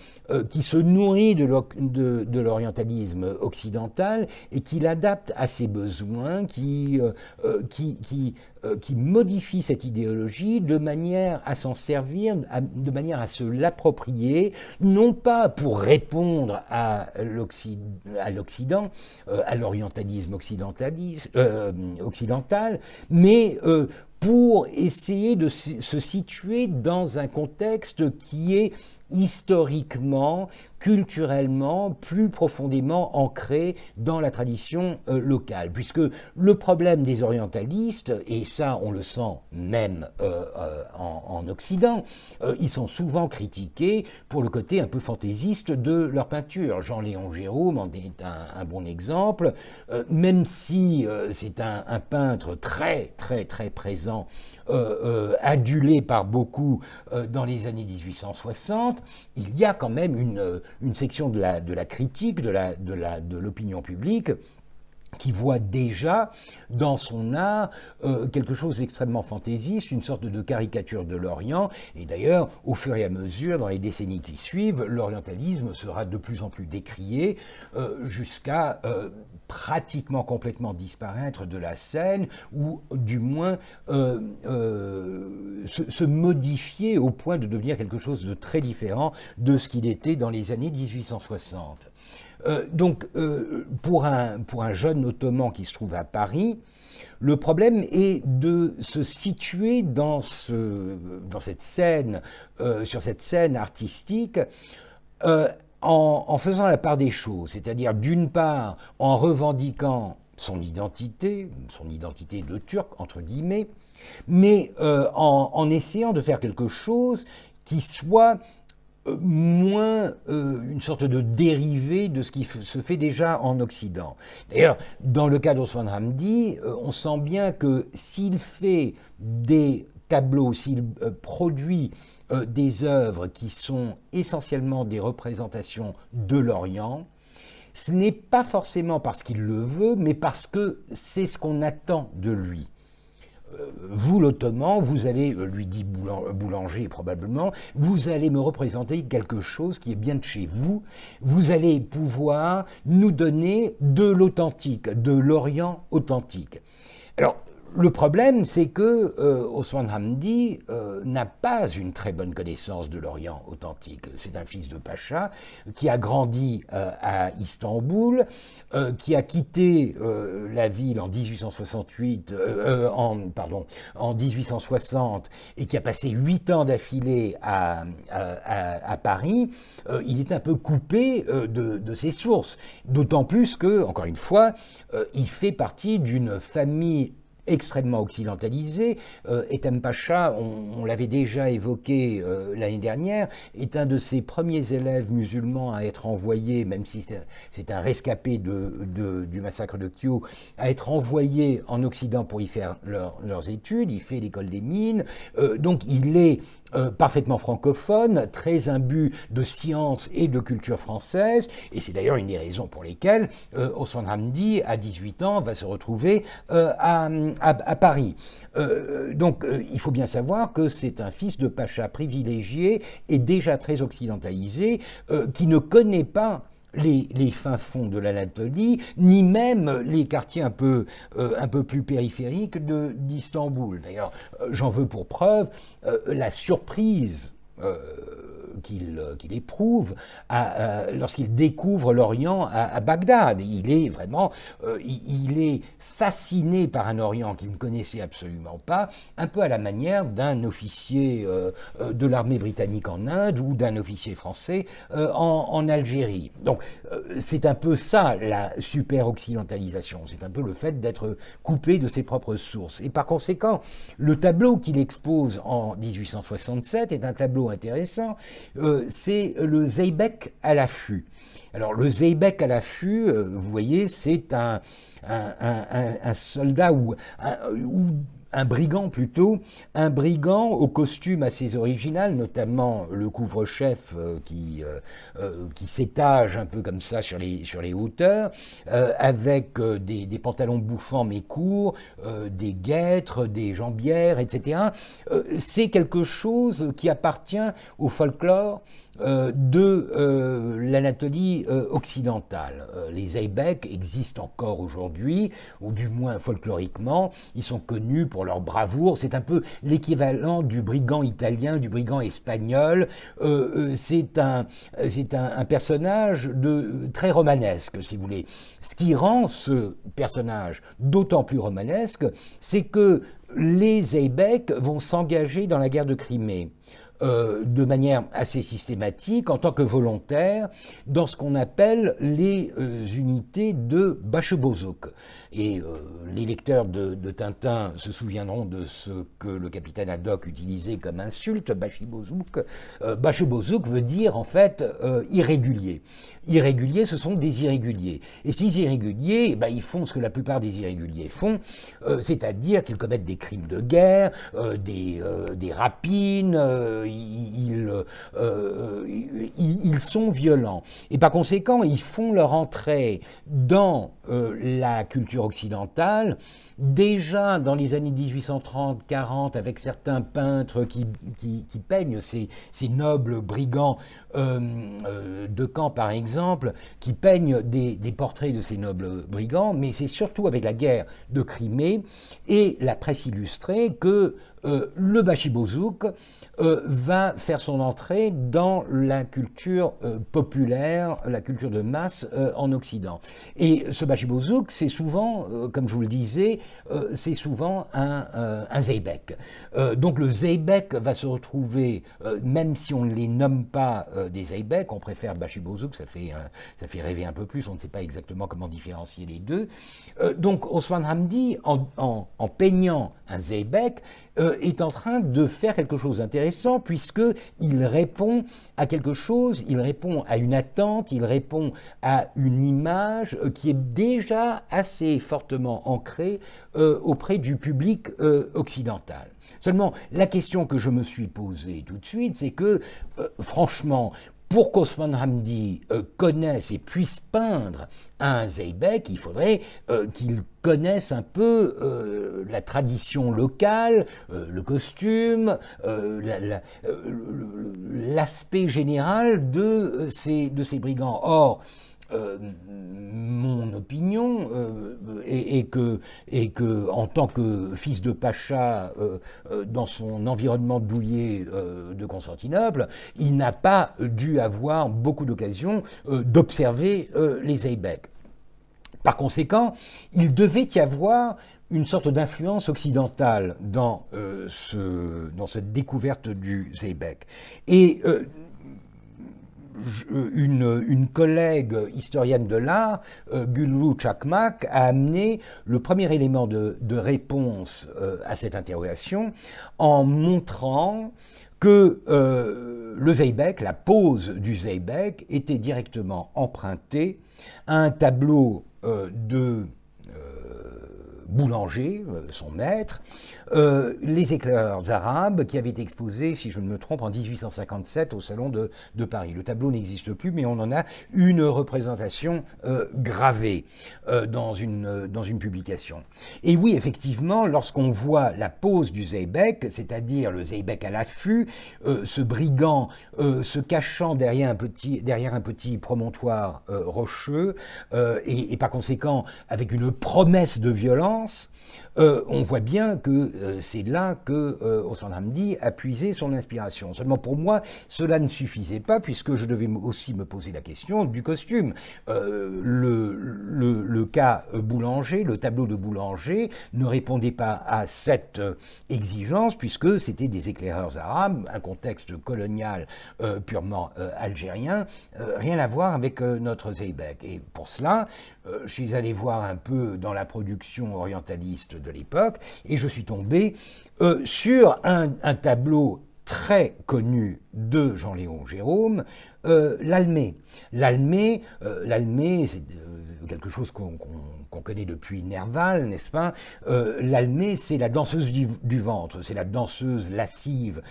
A: qui se nourrit de l'orientalisme occidental et qui l'adapte à ses besoins, qui modifie cette idéologie de manière à s'en servir, de manière à se l'approprier, non pas pour répondre à l'Occident, à l'orientalisme occidental, mais pour essayer de se situer dans un contexte qui est historiquement, culturellement, plus profondément ancré dans la tradition locale. Puisque le problème des orientalistes, et ça on le sent même en Occident, ils sont souvent critiqués pour le côté un peu fantaisiste de leur peinture. Jean-Léon Gérôme en est un bon exemple, même si c'est un peintre très présent, adulé par beaucoup dans les années 1860, il y a quand même une section de la critique, de l'opinion publique, qui voit déjà dans son art quelque chose d'extrêmement fantaisiste, une sorte de caricature de l'Orient. Et d'ailleurs, au fur et à mesure, dans les décennies qui suivent, l'orientalisme sera de plus en plus décrié jusqu'à pratiquement complètement disparaître de la scène, ou du moins se modifier au point de devenir quelque chose de très différent de ce qu'il était dans les années 1860. Donc, pour un jeune ottoman qui se trouve à Paris, le problème est de se situer cette scène, sur cette scène artistique, en faisant la part des choses, c'est-à-dire d'une part en revendiquant son identité de Turc, entre guillemets, mais en essayant de faire quelque chose qui soit moins une sorte de dérivé de ce qui se fait déjà en Occident. D'ailleurs, dans le cas d'Osman Hamdi, on sent bien que s'il fait des tableaux, s'il produit des œuvres qui sont essentiellement des représentations de l'Orient, ce n'est pas forcément parce qu'il le veut, mais parce que c'est ce qu'on attend de lui. Vous, l'Ottoman, vous allez, lui dit Boulanger probablement, vous allez me représenter quelque chose qui est bien de chez vous, vous allez pouvoir nous donner de l'authentique, de l'Orient authentique. Alors, le problème, c'est que Osman Hamdi n'a pas une très bonne connaissance de l'Orient authentique. C'est un fils de Pacha qui a grandi à Istanbul, qui a quitté la ville en 1868, en 1860, et qui a passé 8 ans d'affilée à Paris. Il est un peu coupé de ses sources, d'autant plus que, encore une fois, il fait partie d'une famille extrêmement occidentalisé. Ethem Pacha, on l'avait déjà évoqué l'année dernière, est un de ses premiers élèves musulmans à être envoyé, même si c'est un rescapé du massacre de Kyo, à être envoyé en Occident pour y faire leurs études. Il fait l'école des mines, donc il est parfaitement francophone, très imbu de sciences et de culture française, et c'est d'ailleurs une des raisons pour lesquelles Osman Hamdi, à 18 ans, va se retrouver à Paris. Donc il faut bien savoir que c'est un fils de Pacha privilégié et déjà très occidentalisé, qui ne connaît pas les fins fonds de l'Anatolie, ni même les quartiers un peu plus périphériques d'Istanbul. D'ailleurs, j'en veux pour preuve la surprise qu'il éprouve lorsqu'il découvre l'Orient à Bagdad. Il est vraiment, il est fasciné par un Orient qu'il ne connaissait absolument pas, un peu à la manière d'un officier de l'armée britannique en Inde ou d'un officier français en Algérie. Donc c'est un peu ça la super occidentalisation, c'est un peu le fait d'être coupé de ses propres sources. Et par conséquent, le tableau qu'il expose en 1867 est un tableau intéressant. C'est le Zeybek à l'affût. Alors le Zeybek à l'affût, vous voyez, c'est un soldat ou un brigand plutôt, un brigand au costume assez original, notamment le couvre-chef qui s'étage un peu comme ça sur les hauteurs, avec des pantalons bouffants mais courts, des guêtres, des jambières, etc. C'est quelque chose qui appartient au folklore de l'Anatolie occidentale. Les Zeybeks existent encore aujourd'hui, ou du moins folkloriquement. Ils sont connus pour leur bravoure. C'est un peu l'équivalent du brigand italien, du brigand espagnol. C'est un personnage très romanesque, si vous voulez. Ce qui rend ce personnage d'autant plus romanesque, c'est que les Zeybeks vont s'engager dans la guerre de Crimée. De manière assez systématique, en tant que volontaires, dans ce qu'on appelle les unités de Bachebozouk. Et les lecteurs de Tintin se souviendront de ce que le capitaine Haddock utilisait comme insulte, Bachebozouk. Bachebozouk veut dire en fait irrégulier. Irréguliers, ce sont des irréguliers. Et ces irréguliers, ils font ce que la plupart des irréguliers font, c'est-à-dire qu'ils commettent des crimes de guerre, des rapines, ils sont violents. Et par conséquent, ils font leur entrée dans la culture occidentale déjà dans les années 1830-40 avec certains peintres qui peignent ces nobles brigands de Caen par exemple, qui peignent des portraits de ces nobles brigands, mais c'est surtout avec la guerre de Crimée et la presse illustrée que le Bachebozouk va faire son entrée dans la culture populaire, la culture de masse en Occident. Et ce Bachebozouk, c'est souvent, comme je vous le disais, c'est souvent un Zeybek. Donc le Zeybek va se retrouver, même si on ne les nomme pas des Zeybek, on préfère Bachebozouk, ça fait rêver un peu plus, on ne sait pas exactement comment différencier les deux. Donc Osman Hamdi, en peignant un Zeybek, est en train de faire quelque chose d'intéressant puisqu'il répond à quelque chose, il répond à une attente, il répond à une image qui est déjà assez fortement ancrée auprès du public occidental. Seulement, la question que je me suis posée tout de suite, c'est que, franchement, pour qu'Osman Hamdi connaisse et puisse peindre un Zeybek, il faudrait qu'il connaisse un peu la tradition locale, le costume, l'aspect général de ces brigands. Or, mon opinion est que en tant que fils de pacha dans son environnement douillet de Constantinople, il n'a pas dû avoir beaucoup d'occasions d'observer les Zeybeks. Par conséquent, il devait y avoir une sorte d'influence occidentale dans cette découverte du Zeybek. Et une collègue historienne de l'art, Gülru Çakmak, a amené le premier élément de réponse à cette interrogation en montrant que le Zeybek, la pose du Zeybek, était directement empruntée à un tableau de Boulanger, son maître, les éclaireurs arabes qui avaient été exposés, si je ne me trompe, en 1857 au Salon de Paris. Le tableau n'existe plus, mais on en a une représentation gravée dans une publication. Et oui, effectivement, lorsqu'on voit la pose du Zeybek, c'est-à-dire le Zeybek à l'affût, ce brigand se cachant derrière un petit promontoire rocheux, et par conséquent avec une promesse de violence, on voit bien que c'est là que Osman Hamdi a puisé son inspiration. Seulement pour moi, cela ne suffisait pas puisque je devais aussi me poser la question du costume. Le cas Boulanger, le tableau de Boulanger ne répondait pas à cette exigence puisque c'était des éclaireurs arabes, un contexte colonial purement algérien, rien à voir avec notre Zeybek. Et pour cela, je suis allé voir un peu dans la production orientaliste de l'époque et je suis tombé sur un tableau très connu de Jean-Léon Gérôme, l'Almé. L'Almé, c'est quelque chose qu'on connaît depuis Nerval, n'est-ce pas? L'Almé, c'est la danseuse du ventre, c'est la danseuse lascive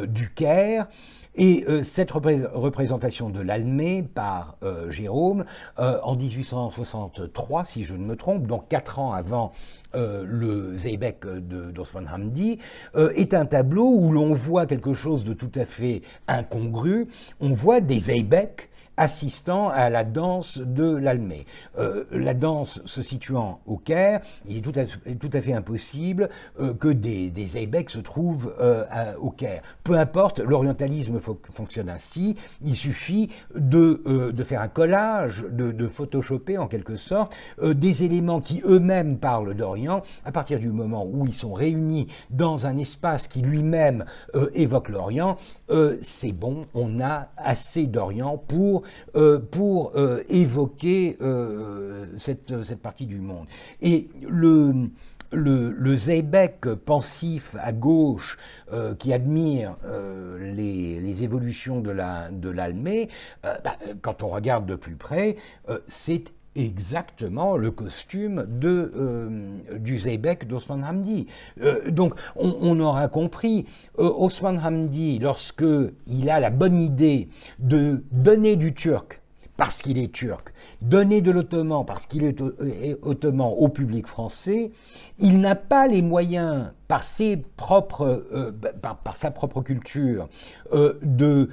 A: du Caire. Et cette représentation de l'Almé par Gérôme, en 1863, si je ne me trompe, donc 4 ans avant le Zeybek d'Osman Hamdi, est un tableau où l'on voit quelque chose de tout à fait incongru. On voit des Zeybeks assistant à la danse de l'Almé. La danse se situant au Caire, il est tout à fait impossible que des Zeybeks se trouvent au Caire. Peu importe, l'orientalisme fonctionne ainsi, il suffit de faire un collage, de photoshopper en quelque sorte des éléments qui eux-mêmes parlent d'Orient, à partir du moment où ils sont réunis dans un espace qui lui-même évoque l'Orient, c'est bon, on a assez d'Orient pour évoquer cette partie du monde. Et le Zeybek pensif à gauche qui admire les évolutions de l'Almé, quand on regarde de plus près, c'est exactement le costume du Zeybek d'Osman Hamdi. Donc on aura compris, Osman Hamdi, lorsque il a la bonne idée de donner du turc parce qu'il est turc, donner de l'ottoman parce qu'il est ottoman au public français, il n'a pas les moyens par sa propre culture de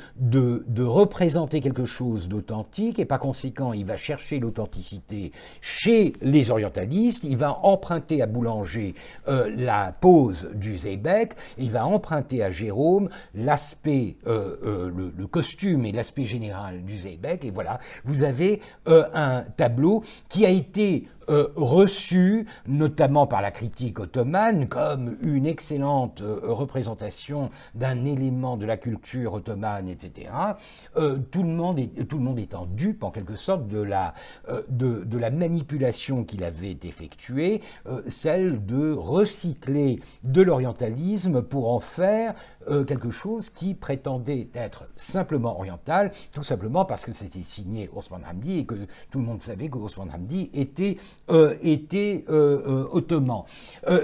A: représenter quelque chose d'authentique, et par conséquent il va chercher l'authenticité chez les orientalistes, il va emprunter à Boulanger la pose du Zeybek, il va emprunter à Gérôme l'aspect, le costume et l'aspect général du Zeybek, et voilà, vous avez un tableau qui a été reçu notamment par la critique ottomane comme une excellente représentation d'un élément de la culture ottomane, etc. Tout le monde étant dupe en quelque sorte de la manipulation qu'il avait effectuée, celle de recycler de l'orientalisme pour en faire quelque chose qui prétendait être simplement oriental, tout simplement parce que c'était signé Osman Hamdi et que tout le monde savait que Osman Hamdi était ottoman.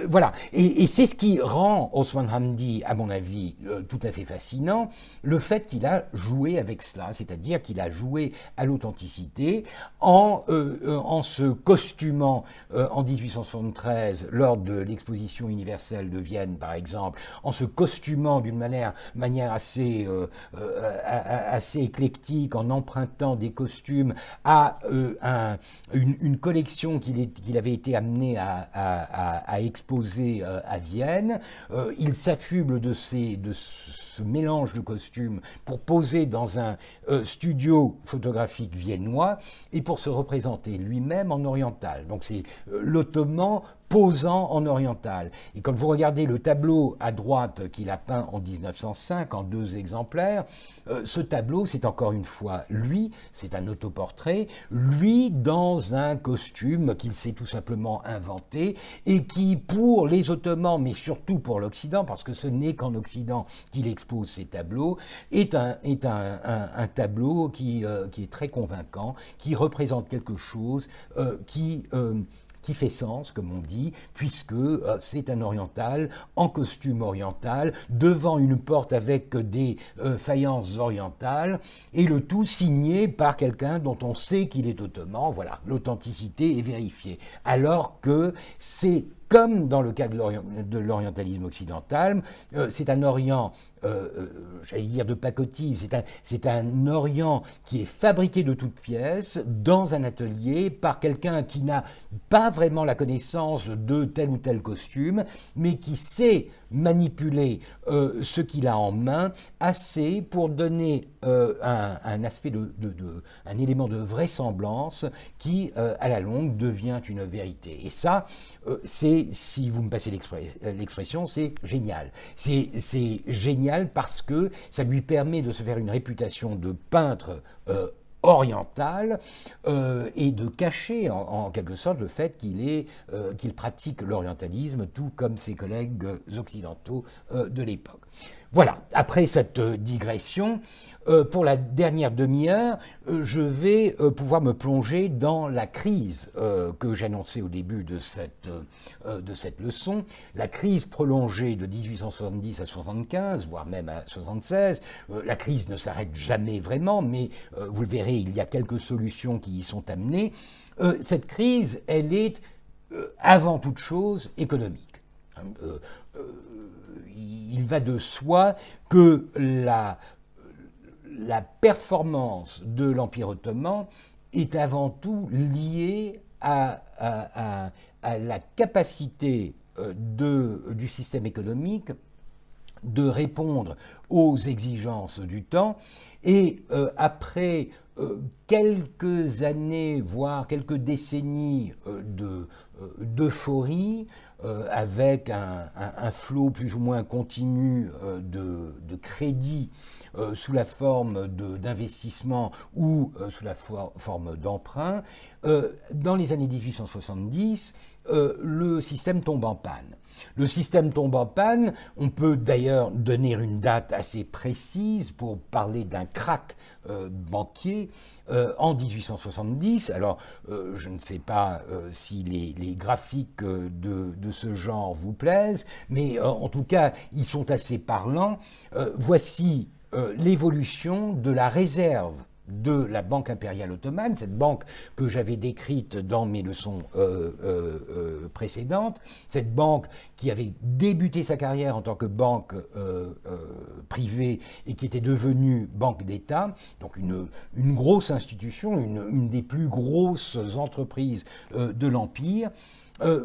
A: Voilà. Et c'est ce qui rend Osman Hamdi, à mon avis, tout à fait fascinant, le fait qu'il a joué avec cela, c'est-à-dire qu'il a joué à l'authenticité en se costumant en 1873 lors de l'exposition universelle de Vienne, par exemple, en se costumant d'une manière assez éclectique, en empruntant des costumes à une collection qu'il avait été amené à exposer à Vienne. Il s'affuble de ce mélange de costumes pour poser dans un studio photographique viennois et pour se représenter lui-même en oriental. Donc c'est l'ottoman posant en oriental. Et quand vous regardez le tableau à droite qu'il a peint en 1905, en 2 exemplaires, ce tableau, c'est encore une fois lui, c'est un autoportrait, lui dans un costume qu'il s'est tout simplement inventé et qui, pour les Ottomans, mais surtout pour l'Occident, parce que ce n'est qu'en Occident qu'il expose ces tableaux, est un tableau qui est très convaincant, qui représente quelque chose qui fait sens, comme on dit, puisque c'est un oriental en costume oriental, devant une porte avec des faïences orientales, et le tout signé par quelqu'un dont on sait qu'il est ottoman. Voilà, l'authenticité est vérifiée. Alors que c'est comme dans le cas de l'orientalisme occidental, c'est un Orient, j'allais dire de pacotille, c'est un Orient qui est fabriqué de toutes pièces dans un atelier par quelqu'un qui n'a pas vraiment la connaissance de tel ou tel costume, mais qui sait manipuler ce qu'il a en main assez pour donner un aspect un élément de vraisemblance qui, à la longue, devient une vérité. Et ça, c'est, si vous me passez l'expression, c'est génial. C'est génial parce que ça lui permet de se faire une réputation de peintre oriental et de cacher en quelque sorte le fait qu'il pratique l'orientalisme tout comme ses collègues occidentaux de l'époque. Voilà, après cette digression, pour la dernière demi-heure, je vais pouvoir me plonger dans la crise que j'annonçais au début de cette leçon, la crise prolongée de 1870 à 75, voire même à 76. La crise ne s'arrête jamais vraiment, mais vous le verrez, il y a quelques solutions qui y sont amenées. Cette crise, elle est avant toute chose économique. Il va de soi que la performance de l'Empire ottoman est avant tout liée à la capacité du système économique de répondre aux exigences du temps. Et après quelques années, voire quelques décennies d'euphorie, avec un flot plus ou moins continu de crédits sous la forme d'investissement ou sous la forme d'emprunt, dans les années 1870, le système tombe en panne. Le système tombe en panne, on peut d'ailleurs donner une date assez précise pour parler d'un krach banquier en 1870. Alors, je ne sais pas si les graphiques de ce genre vous plaisent, mais en tout cas, ils sont assez parlants. Voici l'évolution de la réserve de la Banque impériale ottomane, cette banque que j'avais décrite dans mes leçons précédentes, cette banque qui avait débuté sa carrière en tant que banque privée et qui était devenue banque d'État, donc une grosse institution, une des plus grosses entreprises de l'Empire.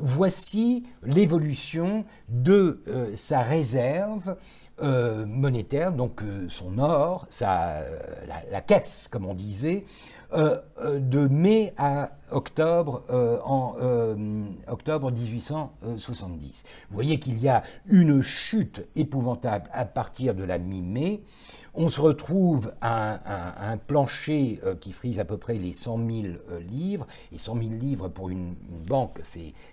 A: Voici l'évolution de sa réserve monétaire, donc son or, la caisse, comme on disait, de mai à octobre, octobre 1870. Vous voyez qu'il y a une chute épouvantable à partir de la mi-mai. On se retrouve à un plancher qui frise à peu près les 100 000 livres. Et 100 000 livres pour une banque,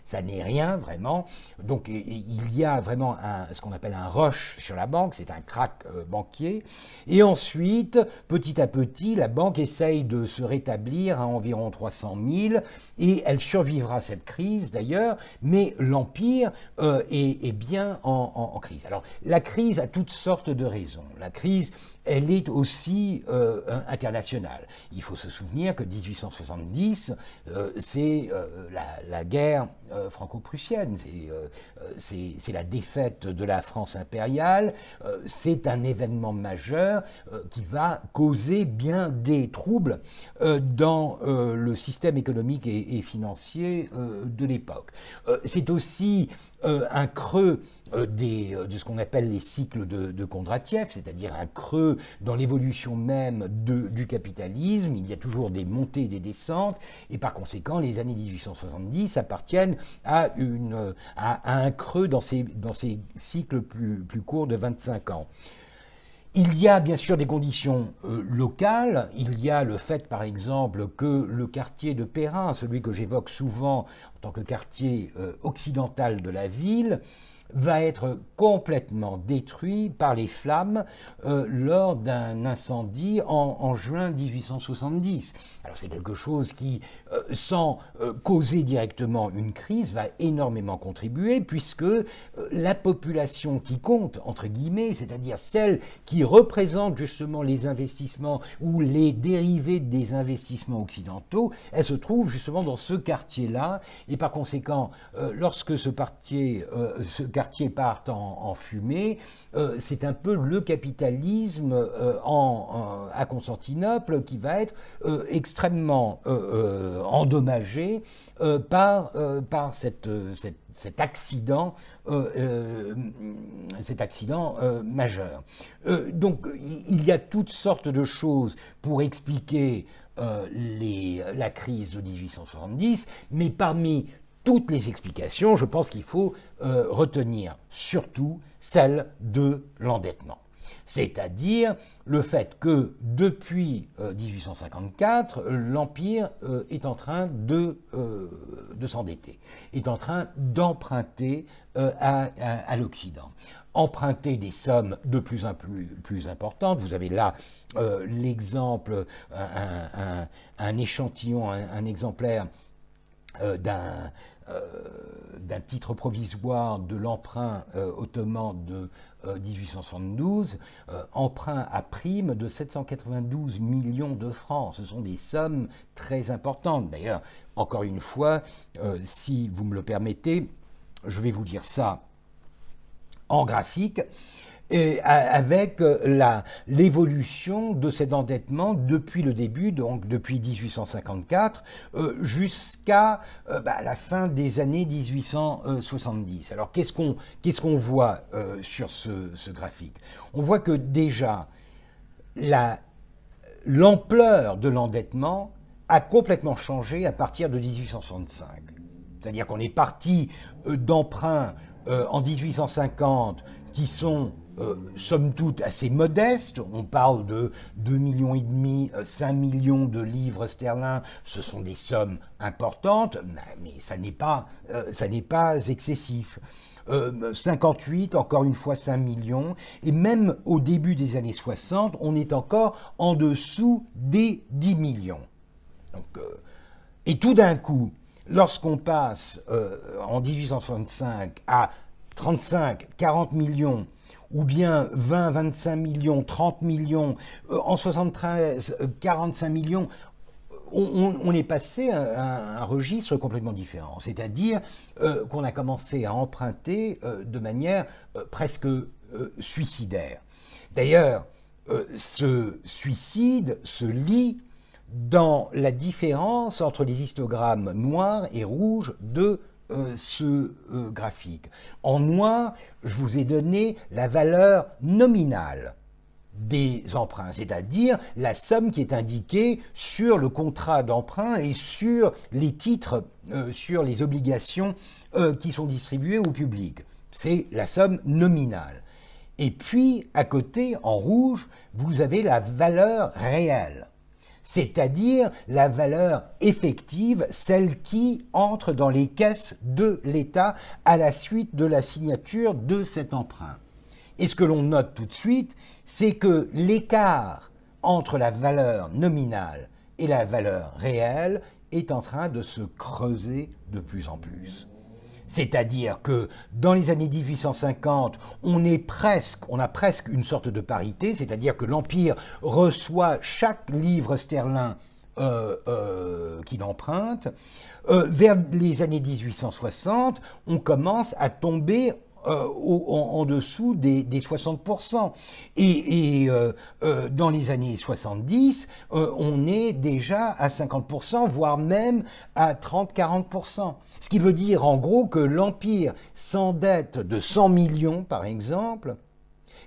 A: ça n'est rien vraiment. Donc il y a vraiment ce qu'on appelle un rush sur la banque, c'est un krach banquier. Et ensuite, petit à petit, la banque essaye de se rétablir à environ 300 000 et elle survivra cette crise d'ailleurs, mais l'Empire est bien en crise. Alors la crise a toutes sortes de raisons. La crise, elle est aussi internationale. Il faut se souvenir que 1870, c'est la guerre franco-prussienne, c'est la défaite de la France impériale, c'est un événement majeur qui va causer bien des troubles dans le système économique et financier de l'époque. C'est aussi un creux de ce qu'on appelle les cycles de Kondratiev, c'est-à-dire un creux dans l'évolution même du capitalisme. Il y a toujours des montées et des descentes, et par conséquent, les années 1870 appartiennent à un creux dans ces cycles plus courts de 25 ans. Il y a bien sûr des conditions locales. Il y a le fait, par exemple, que le quartier de Perrin, celui que j'évoque souvent en tant que quartier occidental de la ville, va être complètement détruit par les flammes lors d'un incendie en juin 1870. Alors c'est quelque chose qui, sans causer directement une crise, va énormément contribuer puisque la population qui compte, entre guillemets, c'est-à-dire celle qui représente justement les investissements ou les dérivés des investissements occidentaux, elle se trouve justement dans ce quartier-là et par conséquent, lorsque ce quartier part en fumée, c'est un peu le capitalisme à Constantinople qui va être extrêmement endommagé par cet accident majeur. Donc il y a toutes sortes de choses pour expliquer la crise de 1870, mais parmi toutes les explications, je pense qu'il faut retenir surtout celle de l'endettement. C'est-à-dire le fait que depuis 1854, l'Empire est en train de s'endetter, est en train d'emprunter à l'Occident. Emprunter des sommes de plus en plus importantes. Vous avez là l'exemple, un échantillon, un exemplaire d'un titre provisoire de l'emprunt ottoman de 1872, emprunt à prime de 792 millions de francs. Ce sont des sommes très importantes. D'ailleurs, encore une fois, si vous me le permettez, je vais vous dire ça en graphique, et avec l'évolution de cet endettement depuis le début, donc depuis 1854, jusqu'à la fin des années 1870. Alors qu'est-ce qu'on voit sur ce graphique? On voit que déjà l'ampleur de l'endettement a complètement changé à partir de 1865. C'est-à-dire qu'on est parti d'emprunts en 1850 qui sont somme toute assez modestes. On parle de 2,5 millions, 5 millions de livres sterling. Ce sont des sommes importantes, mais ça n'est pas excessif. 58, encore une fois 5 millions, et même au début des années 60, on est encore en dessous des 10 millions. Donc, et tout d'un coup, lorsqu'on passe en 1865 à 35, 40 millions, ou bien 20, 25 millions, 30 millions, en 73, 45 millions, on est passé à un registre complètement différent. C'est-à-dire qu'on a commencé à emprunter de manière presque suicidaire. D'ailleurs, ce suicide se lit dans la différence entre les histogrammes noirs et rouges de ce graphique. En noir, je vous ai donné la valeur nominale des emprunts, c'est-à-dire la somme qui est indiquée sur le contrat d'emprunt et sur les titres, sur les obligations qui sont distribuées au public. C'est la somme nominale. Et puis, à côté, en rouge, vous avez la valeur réelle, c'est-à-dire la valeur effective, celle qui entre dans les caisses de l'État à la suite de la signature de cet emprunt. Et ce que l'on note tout de suite, c'est que l'écart entre la valeur nominale et la valeur réelle est en train de se creuser de plus en plus. C'est-à-dire que dans les années 1850, on a presque une sorte de parité, c'est-à-dire que l'Empire reçoit chaque livre sterling qu'il emprunte. Vers les années 1860, on commence à tomber en dessous des 60%. Et dans les années 70, on est déjà à 50%, voire même à 30-40%. Ce qui veut dire en gros que l'Empire s'endette de 100 millions, par exemple,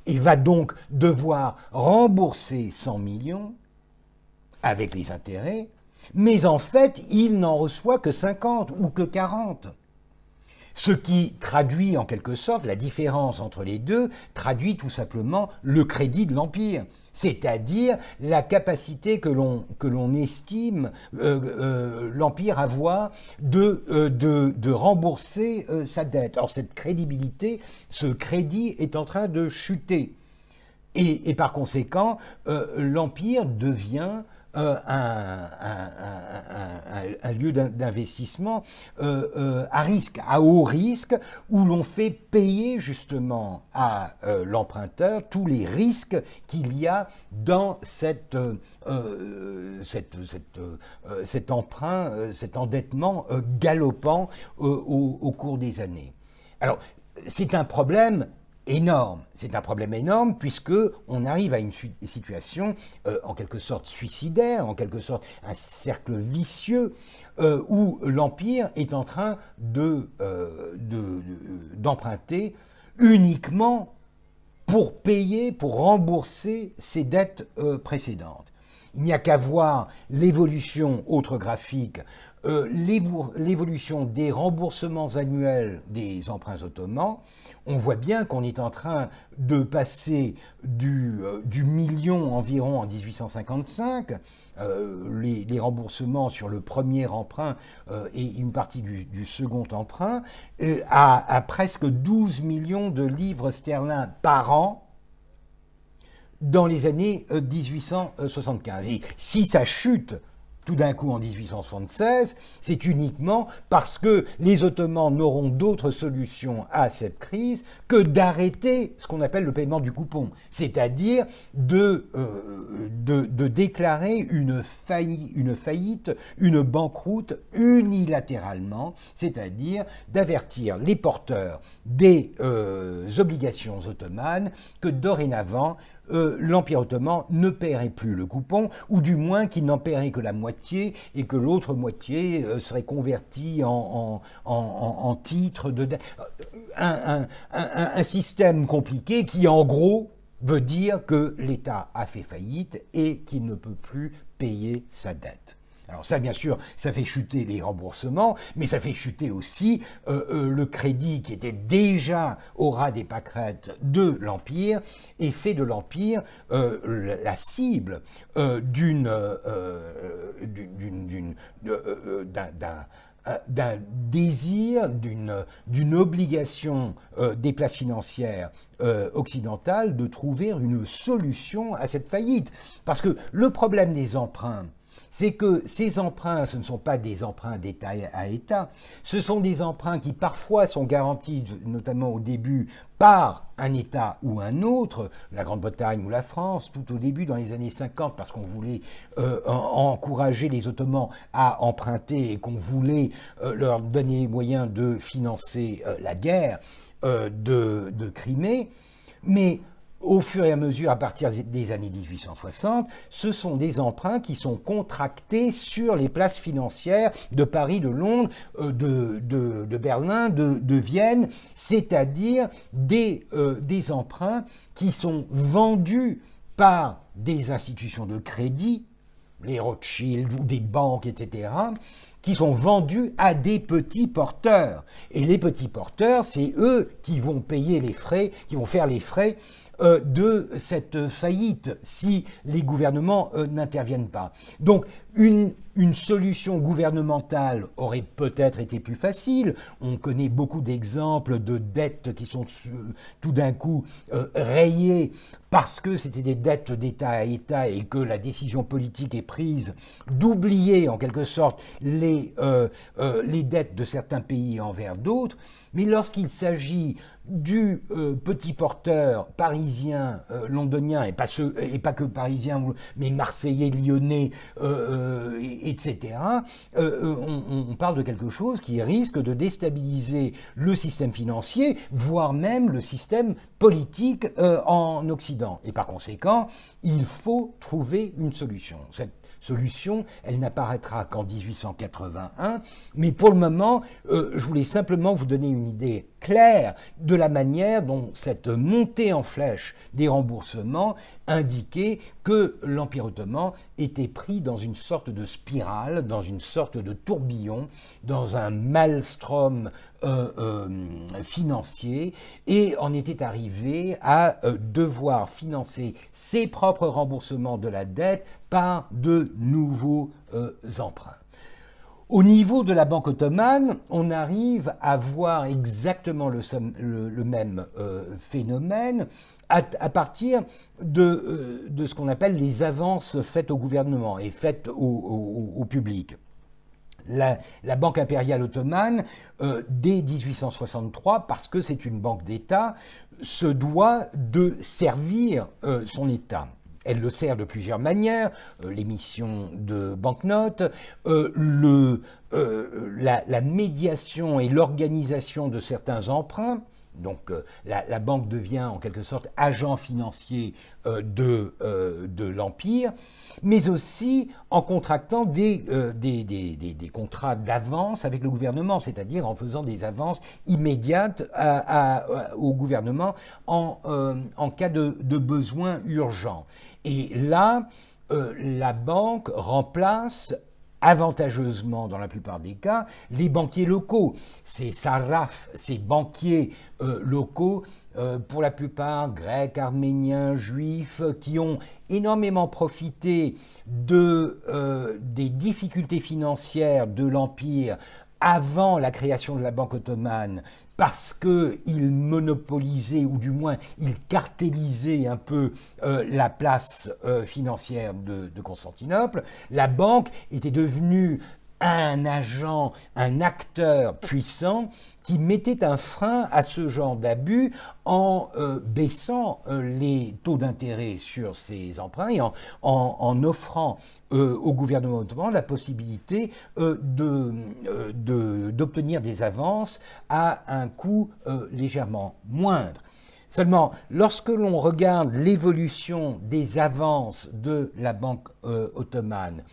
A: et va donc devoir rembourser 100 millions avec les intérêts, mais en fait, il n'en reçoit que 50 ou que 40. Ce qui traduit en quelque sorte la différence entre les deux, traduit tout simplement le crédit de l'Empire, c'est-à-dire la capacité que l'on estime l'Empire avoir de rembourser sa dette. Or cette crédibilité, ce crédit est en train de chuter. Et par conséquent, l'Empire devient un lieu d'investissement à risque, à haut risque, où l'on fait payer justement à l'emprunteur tous les risques qu'il y a dans cet emprunt, cet endettement galopant au cours des années. Alors, c'est un problème énorme. C'est un problème énorme puisque on arrive à une situation en quelque sorte suicidaire, en quelque sorte un cercle vicieux où l'Empire est en train d'emprunter uniquement pour payer, pour rembourser ses dettes précédentes. Il n'y a qu'à voir l'évolution, autre graphique, l'évolution des remboursements annuels des emprunts ottomans. On voit bien qu'on est en train de passer du million environ en 1855, les remboursements sur le premier emprunt et une partie du second emprunt, à presque 12 millions de livres sterling par an dans les années 1875. Et si ça chute tout d'un coup en 1876, c'est uniquement parce que les Ottomans n'auront d'autre solution à cette crise que d'arrêter ce qu'on appelle le paiement du coupon, c'est-à-dire de déclarer une faillite, une banqueroute unilatéralement, c'est-à-dire d'avertir les porteurs des obligations ottomanes que dorénavant, l'Empire ottoman ne paierait plus le coupon, ou du moins qu'il n'en paierait que la moitié, et que l'autre moitié serait convertie en titre de dette. Un système compliqué qui, en gros, veut dire que l'État a fait faillite et qu'il ne peut plus payer sa dette. Alors ça, bien sûr, ça fait chuter les remboursements, mais ça fait chuter aussi le crédit qui était déjà au ras des pâquerettes de l'Empire et fait de l'Empire la cible d'un désir, d'une obligation des places financières occidentales de trouver une solution à cette faillite. Parce que le problème des emprunts, c'est que ces emprunts, ce ne sont pas des emprunts d'État à État, ce sont des emprunts qui parfois sont garantis, notamment au début, par un État ou un autre, la Grande-Bretagne ou la France, tout au début dans les années 50, parce qu'on voulait encourager les Ottomans à emprunter et qu'on voulait leur donner les moyens de financer la guerre de Crimée. Mais au fur et à mesure, à partir des années 1860, ce sont des emprunts qui sont contractés sur les places financières de Paris, de Londres, de Berlin, de Vienne, c'est-à-dire des emprunts qui sont vendus par des institutions de crédit, les Rothschild ou des banques, etc., qui sont vendus à des petits porteurs. Et les petits porteurs, c'est eux qui vont payer les frais, qui vont faire les frais de cette faillite si les gouvernements n'interviennent pas. Donc une solution gouvernementale aurait peut-être été plus facile. On connaît beaucoup d'exemples de dettes qui sont tout d'un coup rayées parce que c'était des dettes d'État à État et que la décision politique est prise d'oublier en quelque sorte les dettes de certains pays envers d'autres. Mais lorsqu'il s'agit du petit porteur parisien, londonien, et pas que parisien, mais marseillais, lyonnais, etc., on parle de quelque chose qui risque de déstabiliser le système financier, voire même le système politique en Occident. Et par conséquent, il faut trouver une solution. Cette solution, elle n'apparaîtra qu'en 1881, mais pour le moment, je voulais simplement vous donner une idée claire de la manière dont cette montée en flèche des remboursements indiquait que l'Empire ottoman était pris dans une sorte de spirale, dans une sorte de tourbillon, dans un maelstrom financier, et en était arrivé à devoir financer ses propres remboursements de la dette par de nouveaux emprunts. Au niveau de la Banque ottomane, on arrive à voir exactement le même phénomène à partir de ce qu'on appelle les avances faites au gouvernement et faites au public. La Banque impériale ottomane, dès 1863, parce que c'est une banque d'État, se doit de servir son État. Elle le sert de plusieurs manières, l'émission de banknotes, la médiation et l'organisation de certains emprunts. Donc la banque devient en quelque sorte agent financier de l'Empire, mais aussi en contractant des contrats d'avance avec le gouvernement, c'est-à-dire en faisant des avances immédiates au gouvernement en cas de besoin urgent. Et là, la banque remplace avantageusement, dans la plupart des cas, les banquiers locaux. Ces sarrafs, ces banquiers locaux, pour la plupart grecs, arméniens, juifs, qui ont énormément profité des difficultés financières de l'Empire avant la création de la Banque ottomane, parce qu'ils monopolisaient, ou du moins ils cartellisaient un peu la place financière de Constantinople, la banque était devenue un agent, un acteur puissant qui mettait un frein à ce genre d'abus en baissant les taux d'intérêt sur ces emprunts et en offrant au gouvernement ottoman la possibilité d'obtenir des avances à un coût légèrement moindre. Seulement, lorsque l'on regarde l'évolution des avances de la Banque ottomane,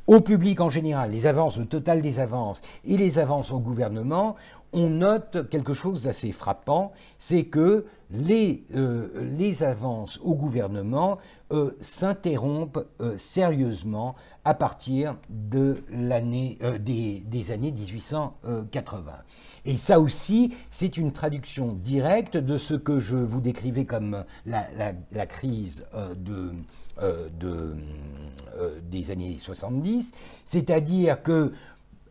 A: au public en général, les avances, le total des avances et les avances au gouvernement, on note quelque chose d'assez frappant, c'est que les avances au gouvernement s'interrompent sérieusement à partir de des années 1880. Et ça aussi, c'est une traduction directe de ce que je vous décrivais comme la crise des années 70, c'est-à-dire que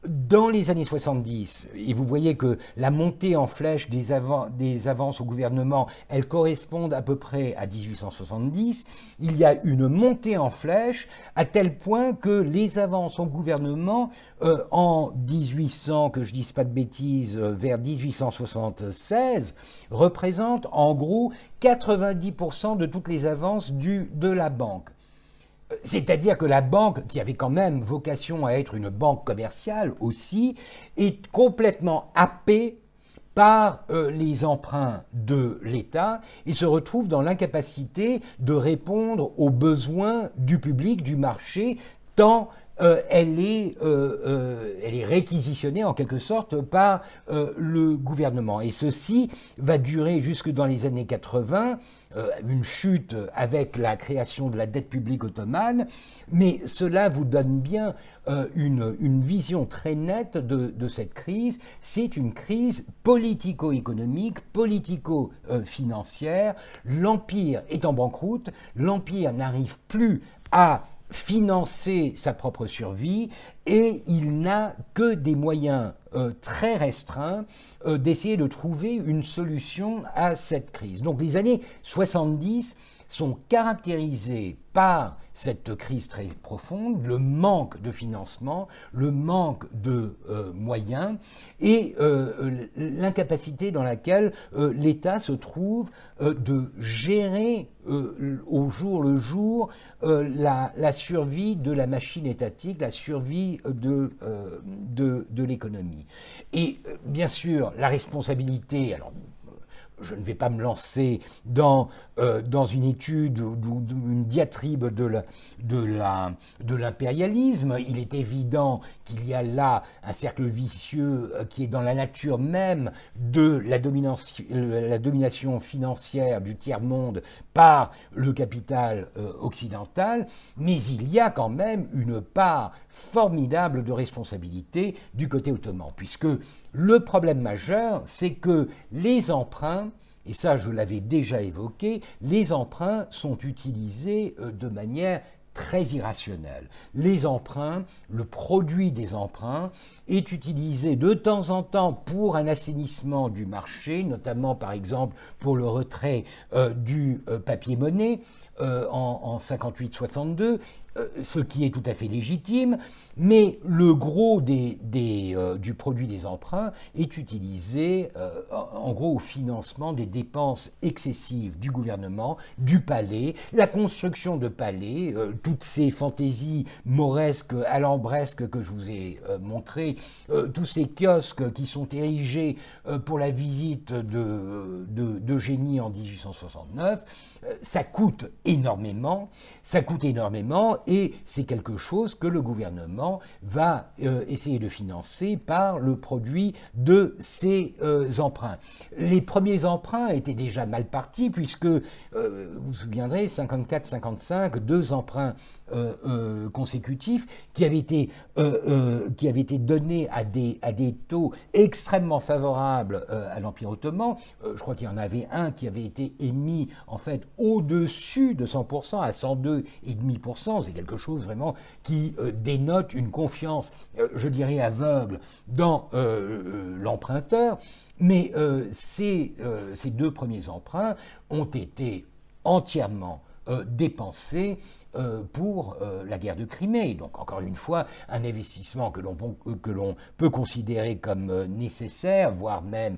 A: dans les années 70, et vous voyez que la montée en flèche des avances au gouvernement, elles correspondent à peu près à 1870, il y a une montée en flèche à tel point que les avances au gouvernement en 1800, que je dise pas de bêtises, vers 1876, représentent en gros 90% de toutes les avances de la banque. C'est-à-dire que la banque, qui avait quand même vocation à être une banque commerciale aussi, est complètement happée par les emprunts de l'État et se retrouve dans l'incapacité de répondre aux besoins du public, du marché, tant elle est réquisitionnée en quelque sorte par le gouvernement. Et ceci va durer jusque dans les années 80, une chute avec la création de la dette publique ottomane, mais cela vous donne bien une vision très nette de cette crise. C'est une crise politico-économique, politico-financière. L'Empire est en banqueroute, l'Empire n'arrive plus à financer sa propre survie et il n'a que des moyens très restreints d'essayer de trouver une solution à cette crise. Donc les années 70 sont caractérisées par cette crise très profonde, le manque de financement, le manque de moyens et l'incapacité dans laquelle l'État se trouve de gérer au jour le jour la survie de la machine étatique, la survie de l'économie. Et bien sûr, la responsabilité, alors je ne vais pas me lancer dans une étude ou une diatribe de l'impérialisme. Il est évident qu'il y a là un cercle vicieux qui est dans la nature même de la domination financière du tiers-monde par le capital occidental, mais il y a quand même une part formidable de responsabilité du côté ottoman, puisque le problème majeur, c'est que les emprunts, et ça je l'avais déjà évoqué, les emprunts sont utilisés de manière très irrationnelle. Les emprunts, le produit des emprunts est utilisé de temps en temps pour un assainissement du marché, notamment par exemple pour le retrait du papier-monnaie en 58-62, ce qui est tout à fait légitime, mais le gros du produit des emprunts est utilisé en gros au financement des dépenses excessives du gouvernement, du palais, la construction de palais, toutes ces fantaisies mauresques, alambresques que je vous ai montrées, tous ces kiosques qui sont érigés pour la visite d'Eugénie en 1869, ça coûte énormément et c'est quelque chose que le gouvernement va essayer de financer par le produit de ces emprunts. Les premiers emprunts étaient déjà mal partis puisque, vous vous souviendrez, 54-55, deux emprunts consécutifs qui avaient été donnés à des taux extrêmement favorables à l'Empire ottoman. Je crois qu'il y en avait un qui avait été émis en fait au-dessus de 100%, à 102,5%. C'est quelque chose vraiment qui dénote une confiance, je dirais, aveugle dans l'emprunteur. Mais ces deux premiers emprunts ont été entièrement dépensés pour la guerre de Crimée. Donc encore une fois, un investissement que l'on peut considérer comme nécessaire, voire même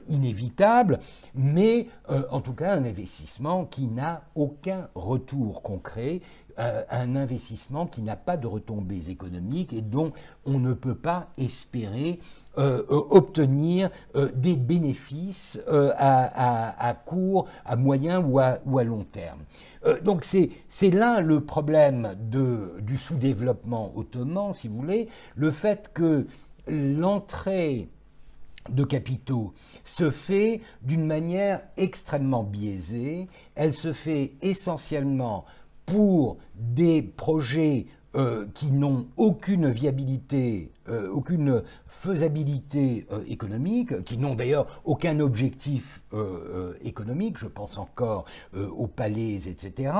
A: inévitable, mais en tout cas un investissement qui n'a aucun retour concret, un investissement qui n'a pas de retombées économiques et dont on ne peut pas espérer obtenir des bénéfices à court, à moyen ou à long terme. Donc c'est là le problème du sous-développement ottoman, si vous voulez, le fait que l'entrée de capitaux se fait d'une manière extrêmement biaisée, elle se fait essentiellement pour des projets qui n'ont aucune viabilité, aucune faisabilité économique, qui n'ont d'ailleurs aucun objectif économique, je pense encore aux palais, etc.,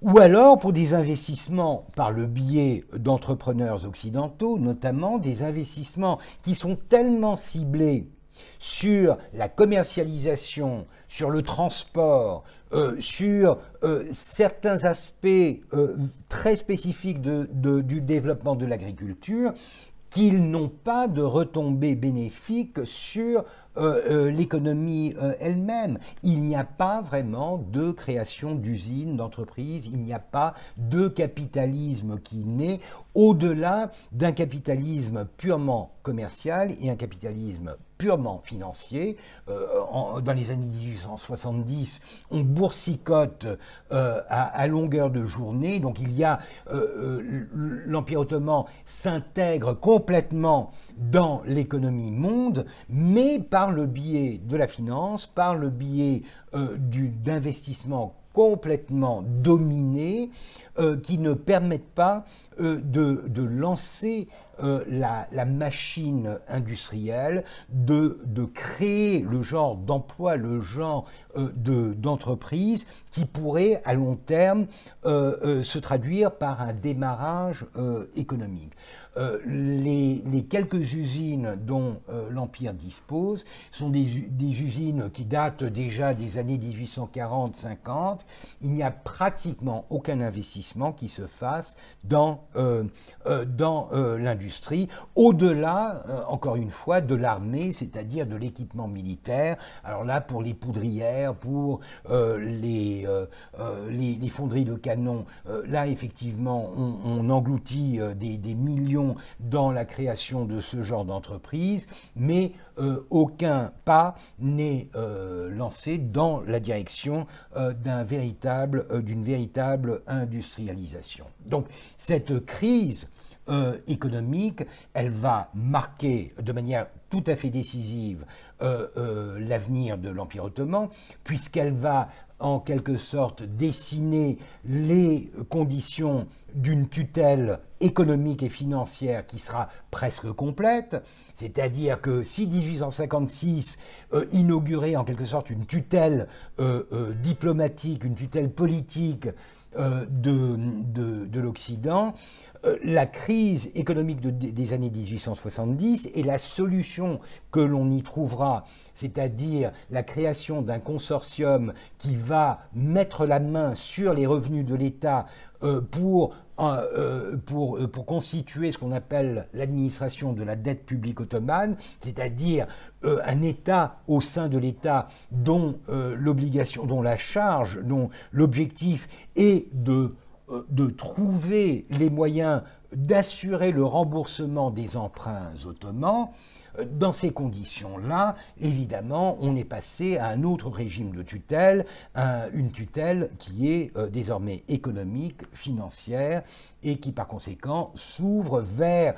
A: ou alors pour des investissements par le biais d'entrepreneurs occidentaux, notamment des investissements qui sont tellement ciblés sur la commercialisation, sur le transport, sur certains aspects très spécifiques du développement de l'agriculture, qu'ils n'ont pas de retombées bénéfiques sur l'économie elle-même. Il n'y a pas vraiment de création d'usines, d'entreprises, il n'y a pas de capitalisme qui naît au-delà d'un capitalisme purement commercial et un capitalisme purement financier. Dans les années 1870, on boursicote à longueur de journée, donc il y a l'Empire ottoman s'intègre complètement dans l'économie monde, mais par le biais de la finance, par le biais d'investissements complètement dominés qui ne permettent pas de lancer la machine industrielle, de créer le genre d'emploi, le genre d'entreprise qui pourrait à long terme se traduire par un démarrage économique. Les quelques usines dont l'Empire dispose sont des usines qui datent déjà des années 1840-50. Il n'y a pratiquement aucun investissement qui se fasse dans l'industrie, au-delà, encore une fois, de l'armée, c'est-à-dire de l'équipement militaire. Alors là, pour les poudrières, pour les fonderies de canons, là, effectivement, on engloutit des millions dans la création de ce genre d'entreprise, mais aucun pas n'est lancé dans la direction d'une véritable industrialisation. Donc cette crise économique, elle va marquer de manière tout à fait décisive l'avenir de l'Empire ottoman, puisqu'elle va en quelque sorte dessiner les conditions d'une tutelle économique et financière qui sera presque complète, c'est-à-dire que si 1856 inaugurait en quelque sorte une tutelle diplomatique, une tutelle politique de l'Occident, la crise économique des années 1870 et la solution que l'on y trouvera, c'est-à-dire la création d'un consortium qui va mettre la main sur les revenus de l'État pour constituer ce qu'on appelle l'administration de la dette publique ottomane, c'est-à-dire un État au sein de l'État dont la charge, dont l'objectif est de trouver les moyens d'assurer le remboursement des emprunts ottomans. Dans ces conditions-là, évidemment, on est passé à un autre régime de tutelle, une tutelle qui est désormais économique, financière, et qui par conséquent s'ouvre vers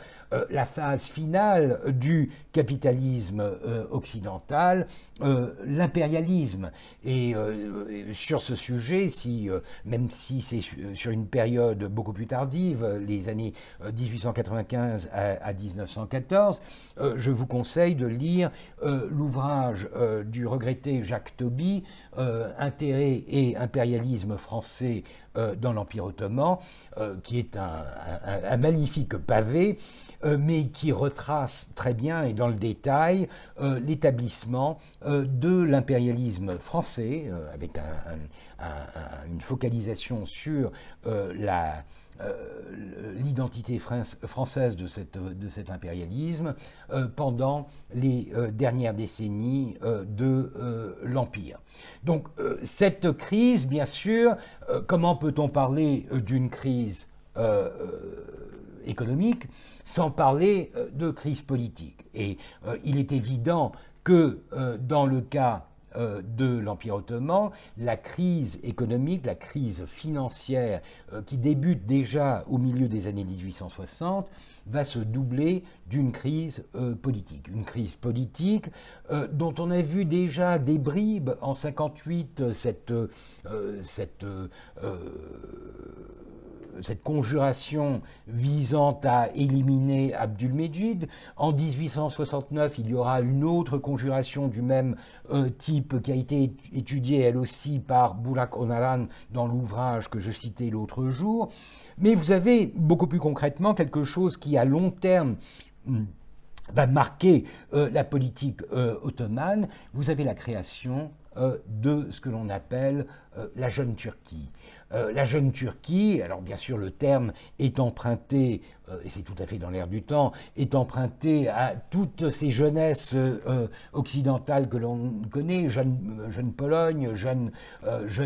A: la phase finale du capitalisme occidental, l'impérialisme. Et sur ce sujet, même si c'est sur une période beaucoup plus tardive, les années 1895 à 1914, je vous conseille de lire l'ouvrage du regretté Jacques Tobie, Intérêt et impérialisme français dans l'Empire ottoman, qui est un magnifique pavé, mais qui retrace très bien et dans le détail l'établissement de l'impérialisme français, avec une focalisation sur l'identité française de cet impérialisme pendant les dernières décennies de l'Empire. Donc cette crise, bien sûr, comment peut-on parler d'une crise économique sans parler de crise politique? Et il est évident que dans le cas de l'Empire ottoman, la crise économique, la crise financière qui débute déjà au milieu des années 1860 va se doubler d'une crise politique. Une crise politique dont on a vu déjà des bribes en 1958, cette conjuration visant à éliminer Abdülmecid. En 1869, il y aura une autre conjuration du même type qui a été étudiée elle aussi par Burak Onaran dans l'ouvrage que je citais l'autre jour. Mais vous avez beaucoup plus concrètement quelque chose qui à long terme va marquer la politique ottomane. Vous avez la création de ce que l'on appelle la Jeune Turquie. La Jeune Turquie, alors bien sûr le terme est emprunté, et c'est tout à fait dans l'air du temps, est emprunté à toutes ces jeunesses occidentales que l'on connaît, jeune Pologne, jeune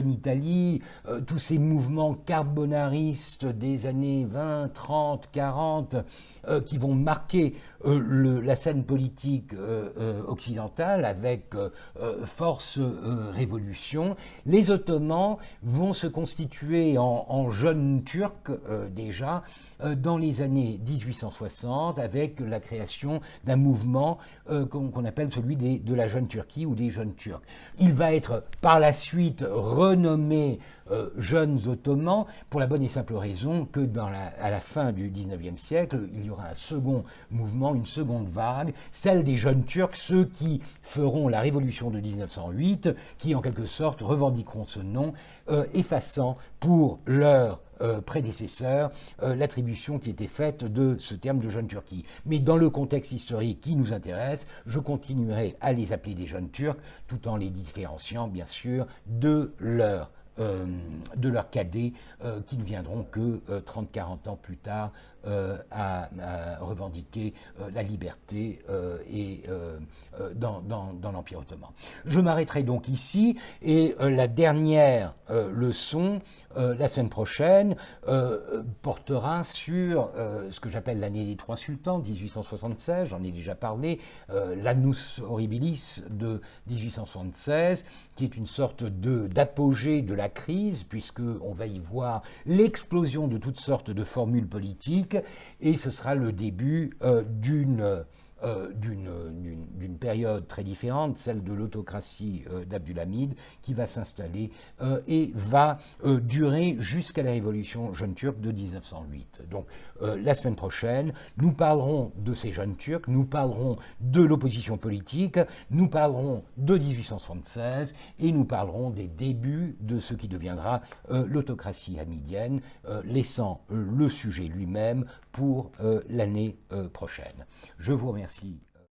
A: Italie, tous ces mouvements carbonaristes des années 20, 30, 40, qui vont marquer la scène politique occidentale avec force révolution. Les Ottomans vont se constituer en jeunes Turcs déjà dans les années 1860 avec la création d'un mouvement qu'on appelle celui de la Jeune Turquie ou des Jeunes Turcs. Il va être par la suite renommé Jeunes Ottomans pour la bonne et simple raison que à la fin du XIXe siècle, il y aura un second mouvement, une seconde vague, celle des Jeunes Turcs, ceux qui feront la révolution de 1908, qui en quelque sorte revendiqueront ce nom, effaçant pour leur prédécesseurs l'attribution qui était faite de ce terme de Jeune Turquie. Mais dans le contexte historique qui nous intéresse, je continuerai à les appeler des Jeunes Turcs, tout en les différenciant bien sûr de leur cadets qui ne viendront que 30-40 ans plus tard à revendiquer la liberté dans l'Empire ottoman. Je m'arrêterai donc ici et la dernière leçon, la semaine prochaine, portera sur ce que j'appelle l'année des trois sultans, 1876, j'en ai déjà parlé, l'annus horribilis de 1876, qui est une sorte d'apogée de la crise, puisqu'on va y voir l'explosion de toutes sortes de formules politiques, et ce sera le début d'une période très différente, celle de l'autocratie d'Abdülhamid, qui va s'installer et va durer jusqu'à la révolution jeune turque de 1908. Donc la semaine prochaine, nous parlerons de ces jeunes turcs, nous parlerons de l'opposition politique, nous parlerons de 1876 et nous parlerons des débuts de ce qui deviendra l'autocratie hamidienne, laissant le sujet lui-même pour l'année prochaine. Je vous remercie.